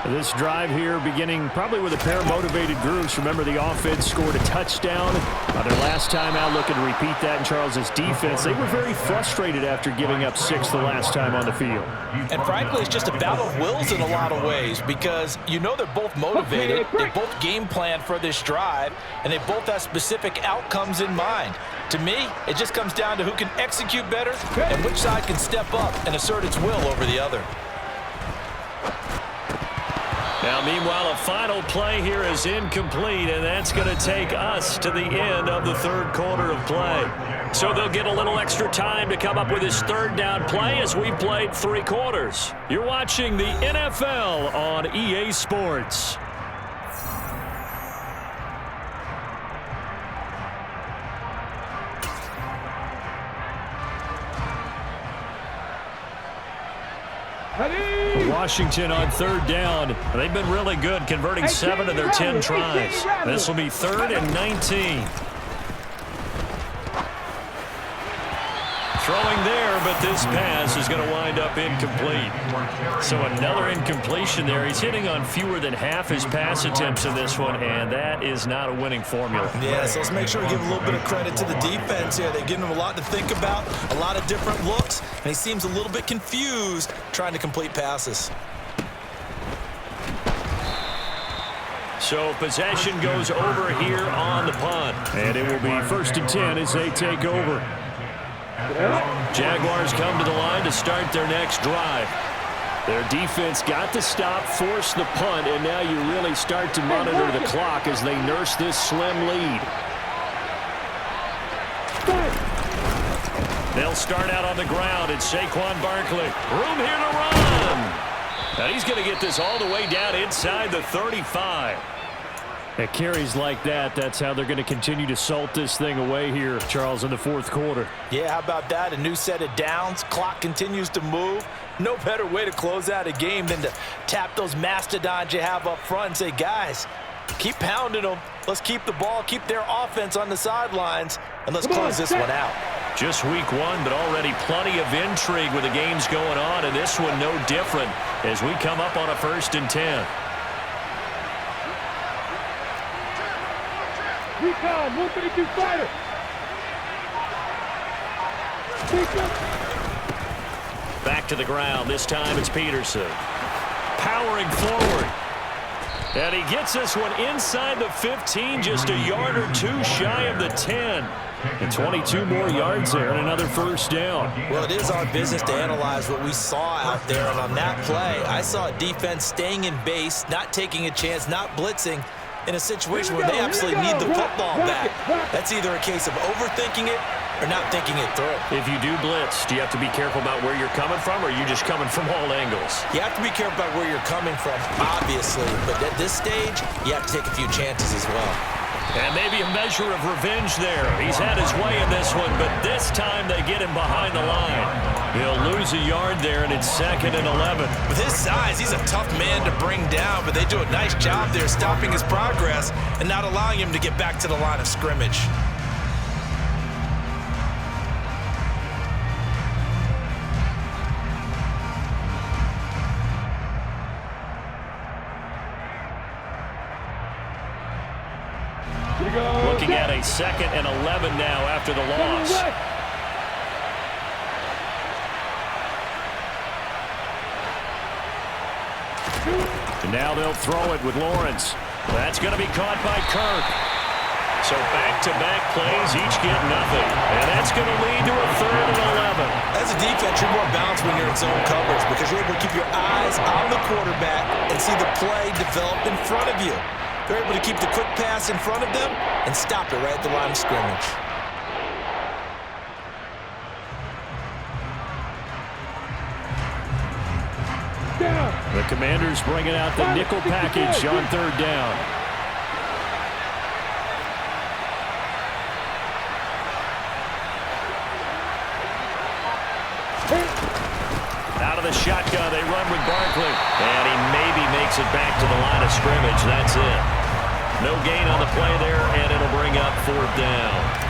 This drive here beginning probably with a pair of motivated groups. Remember, the offense scored a touchdown. Their last time out, looking to repeat that in Charles's defense. They were very frustrated after giving up 6 the last time on the field.
And frankly, it's just a battle of wills in a lot of ways because you know they're both motivated. They both game plan for this drive, and they both have specific outcomes in mind. To me, it just comes down to who can execute better and which side can step up and assert its will over the other.
Now, meanwhile, a final play here is incomplete, and that's going to take us to the end of the 3rd quarter of play. So they'll get a little extra time to come up with his 3rd down play as we played 3 quarters. You're watching the NFL on EA Sports.
Washington on 3rd down.
They've been really good, converting 7 of their 10 tries. This will be 3rd and 19. Throwing there, but this pass is going to wind up incomplete. So another incompletion there. He's hitting on fewer than half his pass attempts in this one, and that is not a winning formula.
Yeah, so let's make sure we give a little bit of credit to the defense here. They've given him a lot to think about, a lot of different looks, and he seems a little bit confused trying to complete passes.
So possession goes over here on the punt.
And it will be 1st and 10 as they take over.
Jaguars come to the line to start their next drive.
Their defense got to stop, force the punt, and now you really start to monitor the clock as they nurse this slim lead.
They'll start out on the ground. It's Saquon Barkley. Room here to run. And he's going to get this all the way down inside the 35.
At carries like that, that's how they're going to continue to salt this thing away here, Charles, in the 4th quarter.
Yeah, how about that? A new set of downs. Clock continues to move. No better way to close out a game than to tap those mastodons you have up front and say, guys, keep pounding them. Let's keep the ball, keep their offense on the sidelines, and let's close this one out.
Just week 1, but already plenty of intrigue with the games going on, and this one no different as we come up on a 1st and 10.
Recon, 132 fighter.
Back to the ground. This time it's Peterson. Powering forward. And he gets this one inside the 15, just a yard or two shy of the 10.
And 22 more yards there and another 1st down.
Well, it is our business to analyze what we saw out there, and on that play, I saw a defense staying in base, not taking a chance, not blitzing, in a situation where they absolutely need the football back. That's either a case of overthinking it or not thinking it through.
If you do blitz, do you have to be careful about where you're coming from, or are you just coming from all angles?
You have to be careful about where you're coming from, obviously, but at this stage, you have to take a few chances as well.
And maybe a measure of revenge there. He's had his way in this one, but this time they get him behind the line. He'll lose a yard there, and it's 2nd and 11.
With his size, he's a tough man to bring down, but they do a nice job there stopping his progress and not allowing him to get back to the line of scrimmage.
Looking at a 2nd and 11 now after the loss.
And now they'll throw it with Lawrence.
That's going to be caught by Kirk. So back-to-back plays, each get nothing. And that's going to lead to a 3rd and 11.
As a defense, you're more balanced when you're in zone coverage because you're able to keep your eyes on the quarterback and see the play develop in front of you. They're able to keep the quick pass in front of them and stop it right at the line of scrimmage.
The Commanders bringing out the nickel package on 3rd down.
Out of the shotgun, they run with Barkley. And he maybe makes it back to the line of scrimmage. That's it. No gain on the play there, and it'll bring up 4th down.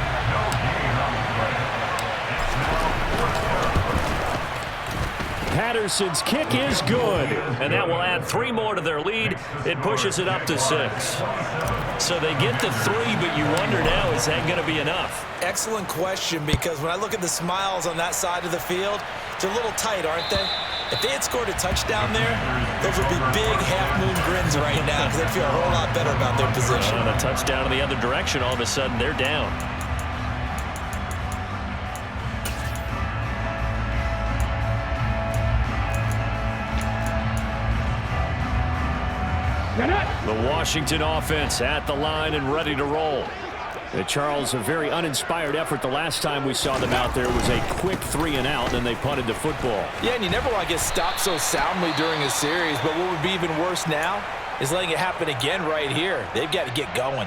Patterson's kick is good.
And that will add 3 more to their lead. It pushes it up to 6. So they get to 3, but you wonder now, is that going to be enough?
Excellent question, because when I look at the smiles on that side of the field, they're a little tight, aren't they? If they had scored a touchdown there, those would be big half-moon grins right now because they'd feel a whole lot better about their position.
On a touchdown in the other direction, all of a sudden they're down.
The Washington offense at the line and ready to roll. Charles, a very uninspired effort the last time we saw them out there was a quick 3 and out, and they punted the football.
Yeah, and you never want to get stopped so soundly during a series, but what would be even worse now is letting it happen again right here. They've got to get going.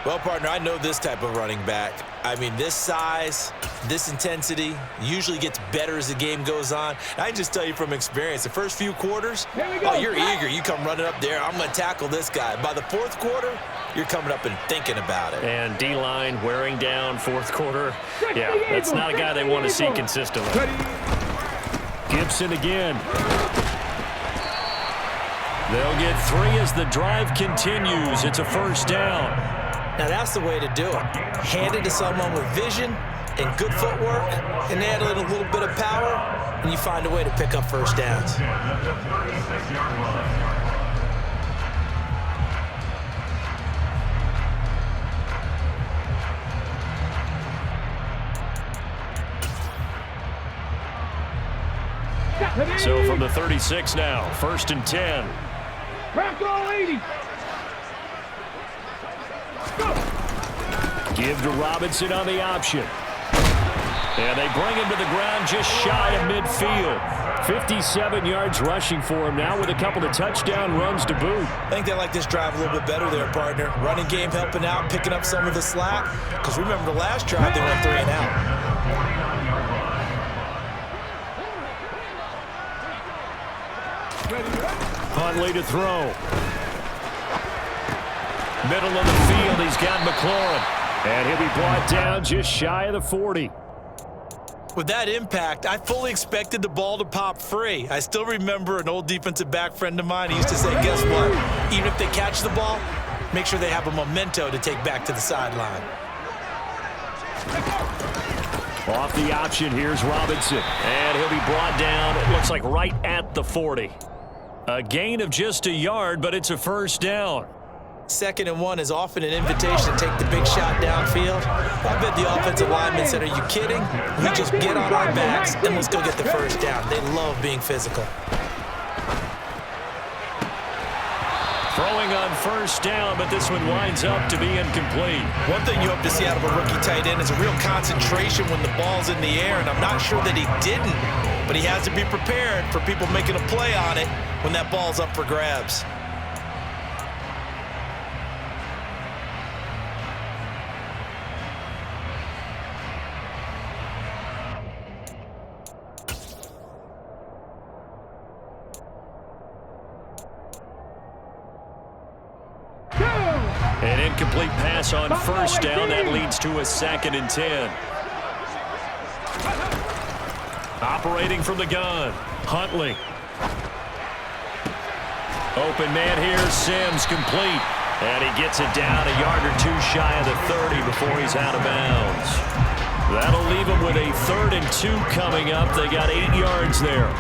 Well, partner, I know this type of running back. I mean, this size, this intensity usually gets better as the game goes on. I can just tell you from experience, the first few quarters, oh, you're eager. You come running up there, I'm going to tackle this guy. By the 4th quarter, you're coming up and thinking about it.
And D-line wearing down 4th quarter. Yeah, that's not a guy they want to see consistently.
Gibson again.
They'll get 3 as the drive continues. It's a 1st down.
Now, that's the way to do it. Hand it to someone with vision and good footwork, and add a little bit of power, and you find a way to pick up 1st downs.
So from the 36 now, 1st and 10.
Crack all 80. Go.
Give to Robinson on the option. And they bring him to the ground just shy of midfield. 57 yards rushing for him now with a couple of touchdown runs to boot.
I think they like this drive a little bit better there, partner. Running game helping out, picking up some of the slack. Because remember the last drive, they went 3 and out.
Huntley to throw. Middle of the field, he's got McLaurin. And he'll be brought down just shy of the 40.
With that impact, I fully expected the ball to pop free. I still remember an old defensive back friend of mine. He used to say, guess what? Even if they catch the ball, make sure they have a memento to take back to the sideline.
Off the option, here's Robinson.
And he'll be brought down, it looks like right at the 40. A gain of just a yard, but it's a first down.
2nd and 1 is often an invitation to take the big shot downfield. I bet the offensive lineman said, are you kidding? We just get on our backs and let's go get the first down. They love being physical.
Throwing on first down, but this one winds up to be incomplete.
One thing you hope to see out of a rookie tight end is a real concentration when the ball's in the air, and I'm not sure that he didn't, but he has to be prepared for people making a play on it when that ball's up for grabs.
An incomplete pass on first down. That leads to a 2nd and 10. Operating from the gun, Huntley. Open man here, Sims complete. And he gets it down a yard or 2 shy of the 30 before he's out of bounds. That'll leave him with a 3rd and 2 coming up. They got 8 yards there.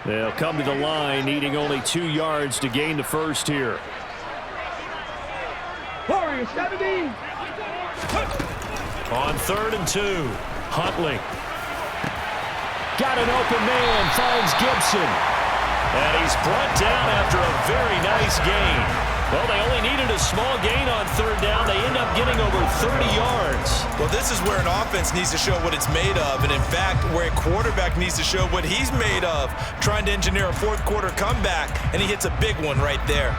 They'll come to the line, needing only 2 yards to gain the first here.
Warrior 70.
On 3rd and 2, Huntley.
Got an open man, finds Gibson.
And he's brought down after a very nice gain. Well, they only needed a small gain on 3rd down. They end up getting over 30 yards.
Well, this is where an offense needs to show what it's made of, and in fact, where a quarterback needs to show what he's made of, trying to engineer a 4th quarter comeback, and he hits a big one right there.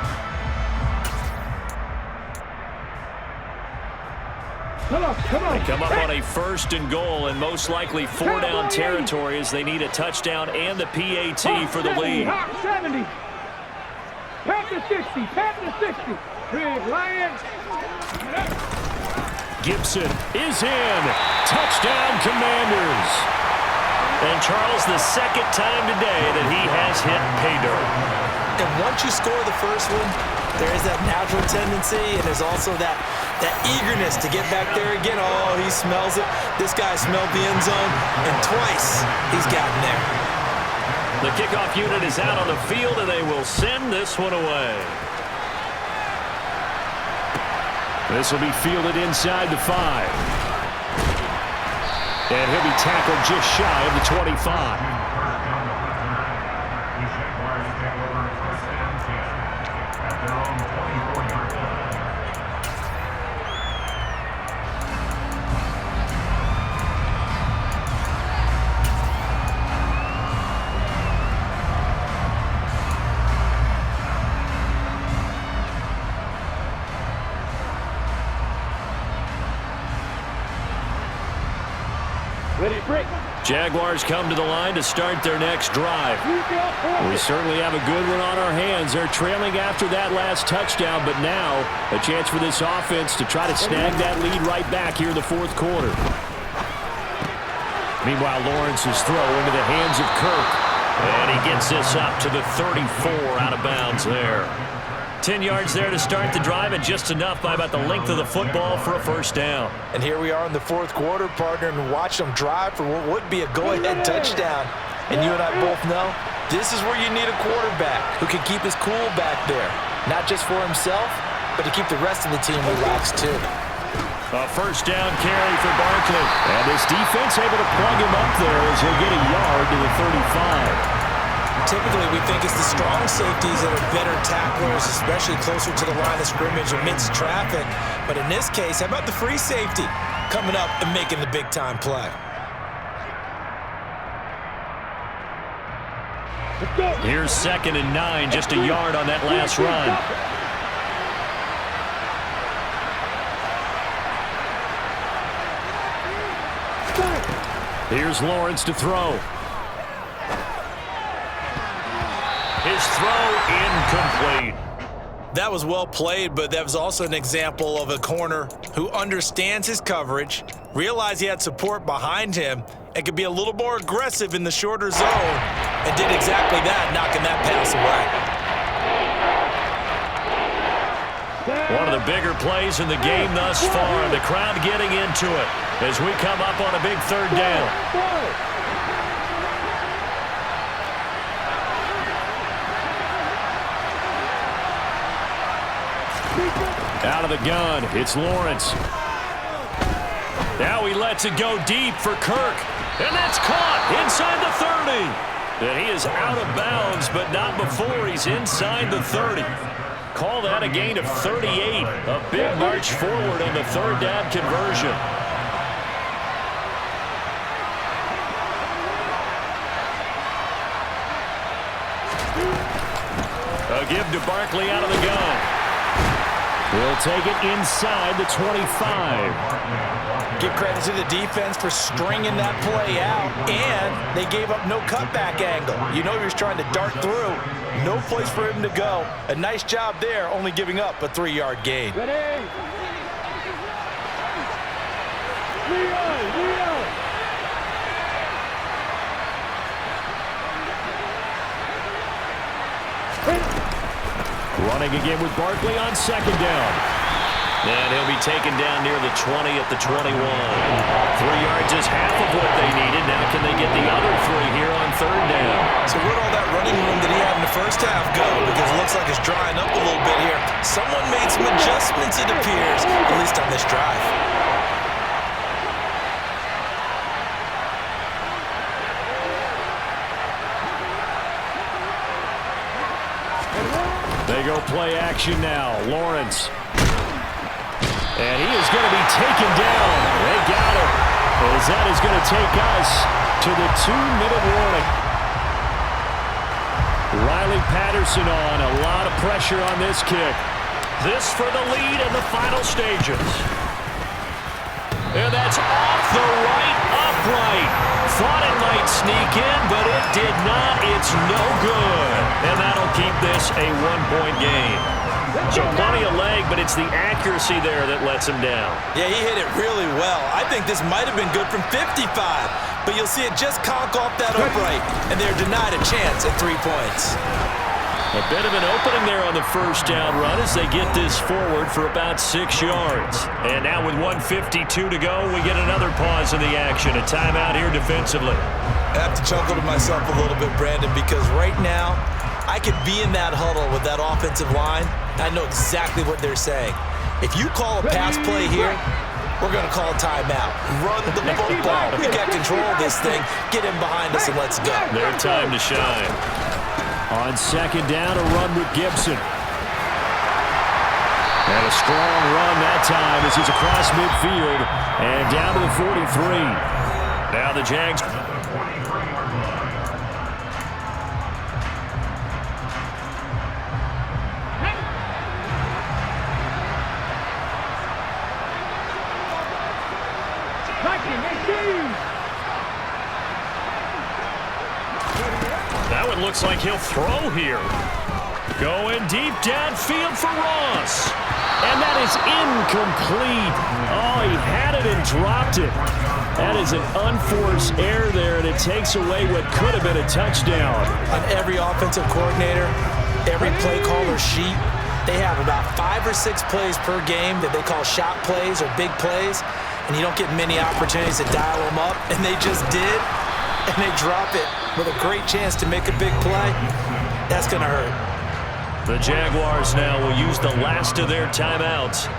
Come on.
They come up on a 1st and goal, and most likely 4-down territory as they need a touchdown and the PAT for the lead.
Hawk 70. Pat to 60. Pat to 60. Big Lions.
Gibson is in. Touchdown, Commanders.
And Charles, the 2nd time today that he has hit pay dirt.
And once you score the first one, there is that natural tendency, and there's also that eagerness to get back there again. Oh, he smells it. This guy smelled the end zone, and twice he's gotten there.
The kickoff unit is out on the field, and they will send this one away.
This will be fielded inside the 5. And he'll be tackled just shy of the 25.
Jaguars come to the line to start their next drive.
We certainly have a good one on our hands. They're trailing after that last touchdown, but now a chance for this offense to try to snag that lead right back here in the 4th quarter. Meanwhile, Lawrence's throw into the hands of Kirk.
And he gets this up to the 34 out of bounds there. 10 yards there to start the drive, and just enough by about the length of the football for a first down.
And here we are in the fourth quarter, partner, and watch them drive for what would be a go-ahead touchdown. And you and I both know this is where you need a quarterback who can keep his cool back there, not just for himself, but to keep the rest of the team relaxed too.
A first down carry for Barkley.
And this defense able to plug him up there as he'll get a yard to the 35.
Typically, we think it's the strong safeties that are better tacklers, especially closer to the line of scrimmage amidst traffic. But in this case, how about the free safety coming up and making the big-time play?
Here's 2nd and 9, just a yard on that last run.
Here's Lawrence to throw.
His throw incomplete.
That was well played, but that was also an example of a corner who understands his coverage, realized he had support behind him, and could be a little more aggressive in the shorter zone, and did exactly that, knocking that pass away.
One of the bigger plays in the game thus far. The crowd getting into it as we come up on a big third down.
Out of the gun, it's Lawrence.
Now he lets it go deep for Kirk. And that's caught inside the 30. And he is out of bounds, but not before he's inside the 30. Call that a gain of 38. A big march forward on the third down conversion. A give to Barkley out of the gun.
He'll take it inside the 25.
Give credit to the defense for stringing that play out, and they gave up no cutback angle. You know he was trying to dart through. No place for him to go. A nice job there, only giving up a 3-yard gain.
Ready?
Running again with Barkley on 2nd down.
And he'll be taken down near the 20 at the 21. 3 yards is half of what they needed. Now can they get the other 3 here on third down?
So where'd all that running room that he had in the first half go? Because it looks like it's drying up a little bit here. Someone made some adjustments, it appears, at least on this drive.
They go play action now. Lawrence. And he is going to be taken down. They got him. As that is going to take us to the 2-minute warning. Riley Patterson on. A lot of pressure on this kick.
This for the lead in the final stages. And that's off the right upright. Thought it might sneak in, but it did not. It's no good. And that'll keep this a 1-point game. So plenty of leg, but it's the accuracy there that lets him down.
Yeah, he hit it really well. I think this might have been good from 55, but you'll see it just conk off that upright, and they're denied a chance at 3 points.
A bit of an opening there on the first down run as they get this forward for about 6 yards. And now with 1:52 to go, we get another pause in the action. A timeout here defensively.
I have to chuckle to myself a little bit, Brandon, because right now I could be in that huddle with that offensive line. I know exactly what they're saying. If you call a pass play here, we're going to call a timeout. Run the football. We got control of this thing. Get in behind us and let's go.
Their time to shine.
On 2nd down, a run with Gibson. And a strong run that time as he's across midfield and down to the 43.
Now the Jags. That one looks like he'll throw here. Going deep downfield for Ross. And that is incomplete. Oh, he had it and dropped it. That is an unforced error there, and it takes away what could have been a touchdown.
On every offensive coordinator, every play caller sheet, they have about 5 or 6 plays per game that they call shot plays or big plays, and you don't get many opportunities to dial them up, and they just did, and they drop it with a great chance to make a big play. That's going to hurt.
The Jaguars now will use the last of their timeouts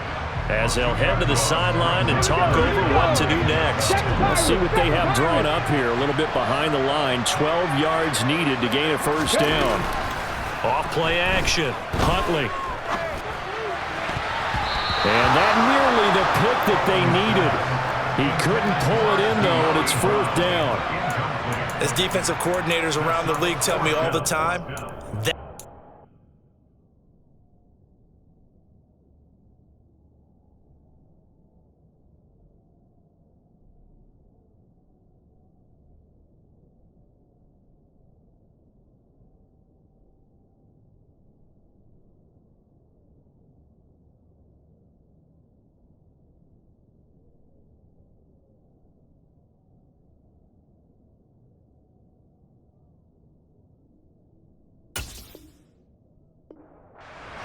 as they'll head to the sideline and talk over what to do next.
Let's see what they have drawn up here. A little bit behind the line. 12 yards needed to gain a first down.
Off-play action.
Huntley. And that nearly the pick that they needed. He couldn't pull it in, though, and it's fourth down.
As defensive coordinators around the league tell me all the time,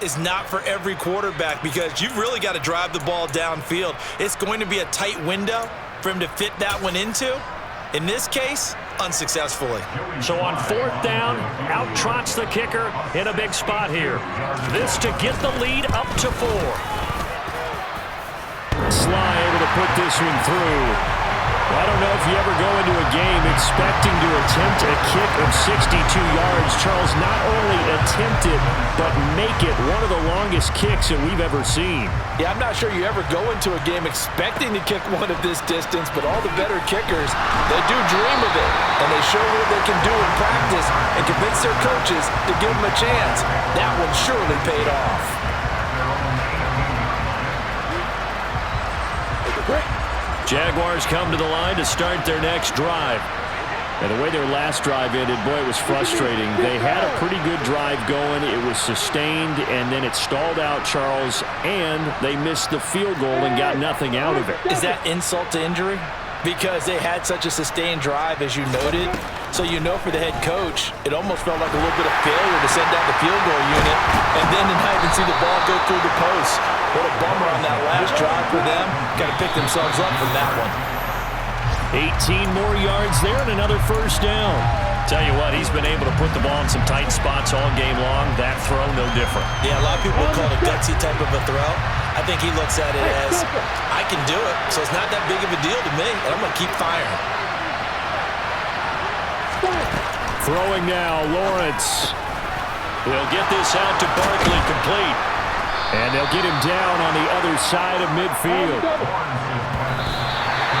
is not for every quarterback because you've really got to drive the ball downfield. It's going to be a tight window for him to fit that one into. In this case, unsuccessfully.
So on fourth down, out trots the kicker in a big spot here. This to get the lead up to 4.
Sly able to put this one through. I don't know if you ever go into a game expecting to attempt a kick of 62 yards. Charles, not only attempt it, but make it one of the longest kicks that we've ever seen.
Yeah, I'm not sure you ever go into a game expecting to kick one of this distance, but all the better kickers, they do dream of it, and they show what they can do in practice and convince their coaches to give them a chance. That one surely paid off.
Jaguars come to the line to start their next drive.
And the way their last drive ended, boy, it was frustrating. They had a pretty good drive going. It was sustained, and then it stalled out, Charles, and they missed the field goal and got nothing out of it.
Is that insult to injury? Because they had such a sustained drive, as you noted. So you know for the head coach, it almost felt like a little bit of failure to send out the field goal unit and then to not even see the ball go through the post. What a bummer on that last drive for them. Got to pick themselves up from that one.
18 more yards there and another first down.
Tell you what, he's been able to put the ball in some tight spots all game long. That throw, no different.
Yeah, a lot of people call it a gutsy type of a throw. I think he looks at it as, I can do it, so it's not that big of a deal to me, and I'm going to keep firing.
Throwing now, Lawrence.
They'll get this out to Barkley, complete.
And they'll get him down on the other side of midfield.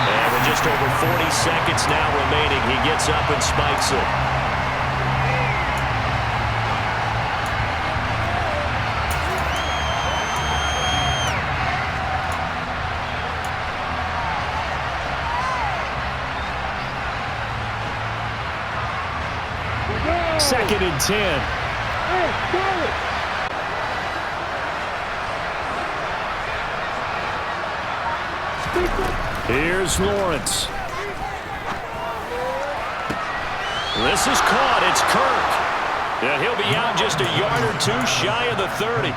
And with just over 40 seconds now remaining, he gets up and spikes it.
Second and 10. Here's Lawrence.
This is caught. It's Kirk. And he'll be out just a yard or two shy of the 30.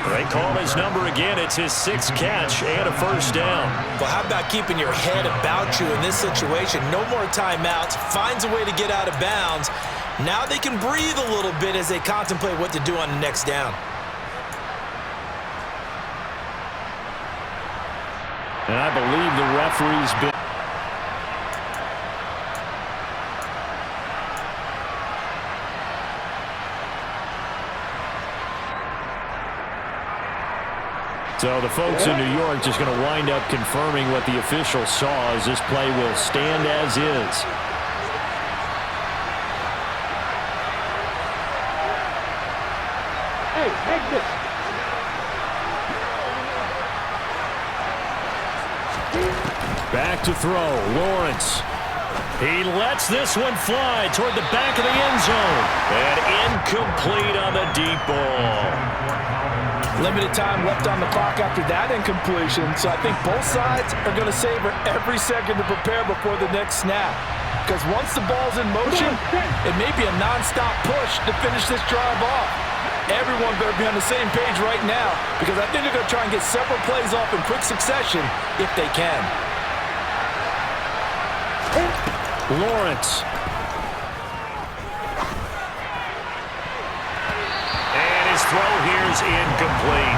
They call his number again. It's his 6th catch and a first down.
Well, how about keeping your head about you in this situation? No more timeouts. Finds a way to get out of bounds. Now they can breathe a little bit as they contemplate what to do on the next down.
And I believe the referee's been... So the folks in New York just going to wind up confirming what the official saw as this play will stand as is.
Hey, exit.
Back to throw, Lawrence.
He lets this one fly toward the back of the end zone. And incomplete on the deep ball.
Limited time left on the clock after that incompletion, so I think both sides are going to savor every second to prepare before the next snap. Because once the ball's in motion, it may be a non-stop push to finish this drive off. everyone better be on the same page right now because I think they're going to try and get several plays off in quick succession if they can.
Lawrence.
And his throw here is incomplete.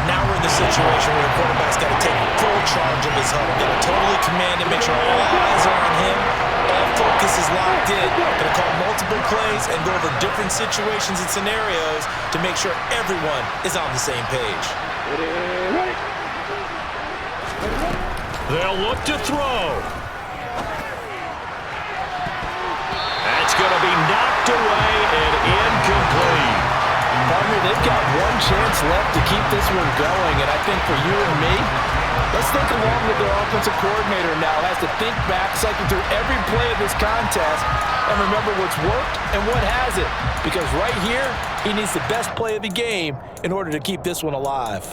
Now we're in the situation where the quarterback's got to take full charge of his huddle. Got to totally command and make sure all eyes are on him. All focus is locked in. Going to call multiple plays and go over different situations and scenarios to make sure everyone is on the same page.
They'll look to throw.
That's going to be knocked away and incomplete.
Partner, they've got one chance left to keep this one going, and I think for you and me, let's think along with their offensive coordinator now. Has to think back, cycle through every play of this contest, and remember what's worked and what hasn't. Because right here, he needs the best play of the game in order to keep this one alive.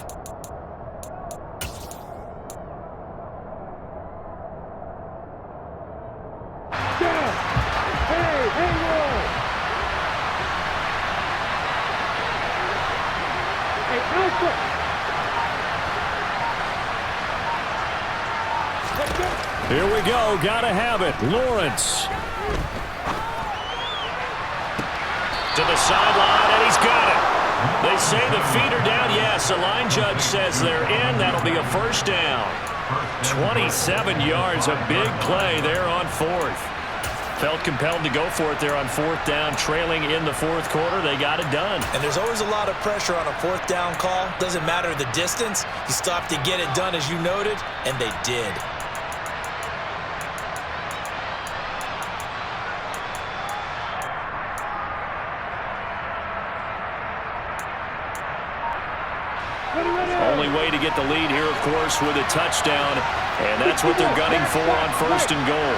Here we go. Gotta have it. Lawrence.
To the sideline, and he's got it. They say the feet are down. Yes, the line judge says they're in. That'll be a first down. 27 yards, a big play there on fourth. Felt compelled to go for it there on fourth down, trailing in the fourth quarter. They got it done.
And there's always a lot of pressure on a fourth down call. Doesn't matter the distance. You stop to get it done, as you noted, and they did.
Only way to get the lead here, of course, with a touchdown. And that's what they're gunning for on first and goal.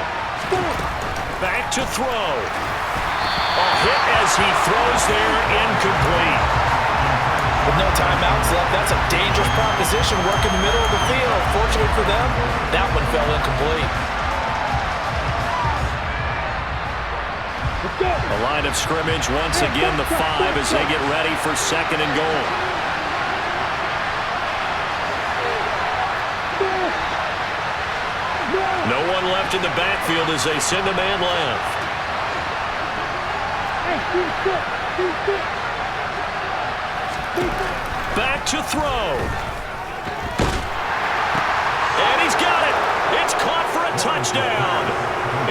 Back to throw. A hit as he throws there, incomplete.
With no timeouts left, that's a dangerous proposition. Work in the middle of the field. Fortunately for them, that one fell incomplete.
A line of scrimmage, once again the 5 as they get ready for second and goal. No one left in the backfield as they send a man left. Back to throw. And he's got it. It's caught for a touchdown.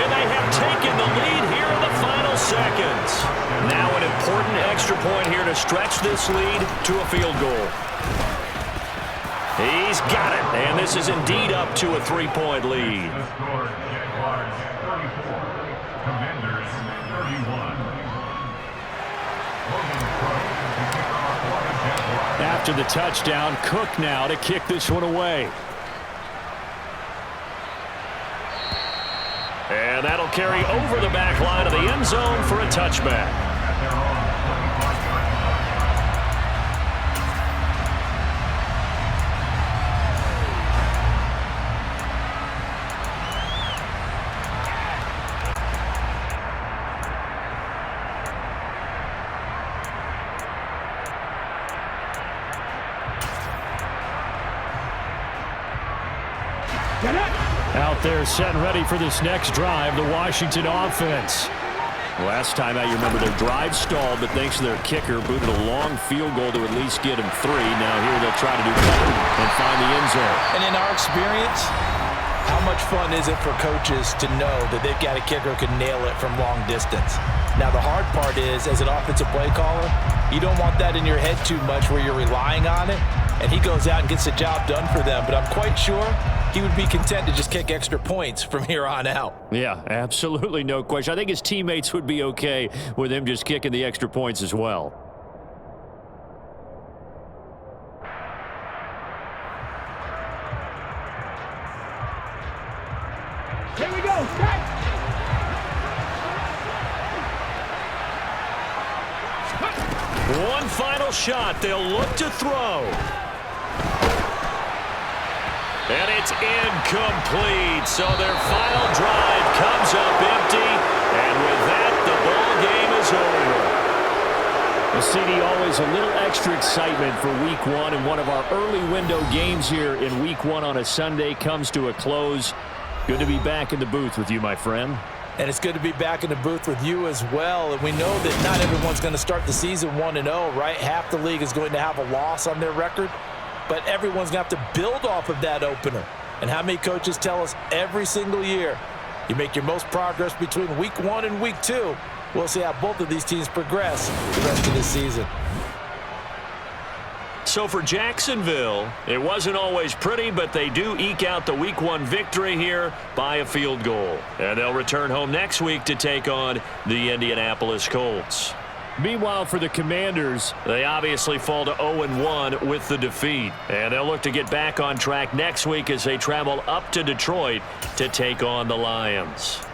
And they have taken the lead here in the final seconds. Now an important extra point here to stretch this lead to a field goal. He's got it, and this is indeed up to a 3-point lead.
The score, Jaguars 34, Commanders 31.
After the touchdown, Cook now to kick this one away.
And that'll carry over the back line of the end zone for a touchback.
Out there set and ready for this next drive, the Washington offense. Last time out, you remember their drive stalled, but thanks to their kicker, booted a long field goal to at least get him 3. Now here they'll try to do better and find the end zone.
And in our experience, how much fun is it for coaches to know that they've got a kicker who can nail it from long distance? Now the hard part is, as an offensive play caller, you don't want that in your head too much where you're relying on it, and he goes out and gets the job done for them. But I'm quite sure he would be content to just kick extra points from here on out.
Yeah, absolutely no question. I think his teammates would be okay with him just kicking the extra points as well.
Here we go. Set.
One final shot. They'll look to throw. And it's incomplete. So their final drive comes up empty. And with that, the ball game is over.
Well, CD, always a little extra excitement for Week 1, and one of our early window games here in Week 1 on a Sunday comes to a close. Good to be back in the booth with you, my friend.
And it's good to be back in the booth with you as well. And we know that not everyone's going to start the season 1-0, right? Half the league is going to have a loss on their record, but everyone's going to have to build off of that opener. And how many coaches tell us every single year, you make your most progress between Week 1 and Week 2. We'll see how both of these teams progress the rest of this season.
So for Jacksonville, it wasn't always pretty, but they do eke out the Week 1 victory here by a field goal. And they'll return home next week to take on the Indianapolis Colts.
Meanwhile, for the Commanders,
they obviously fall to 0-1 with the defeat. And they'll look to get back on track next week as they travel up to Detroit to take on the Lions.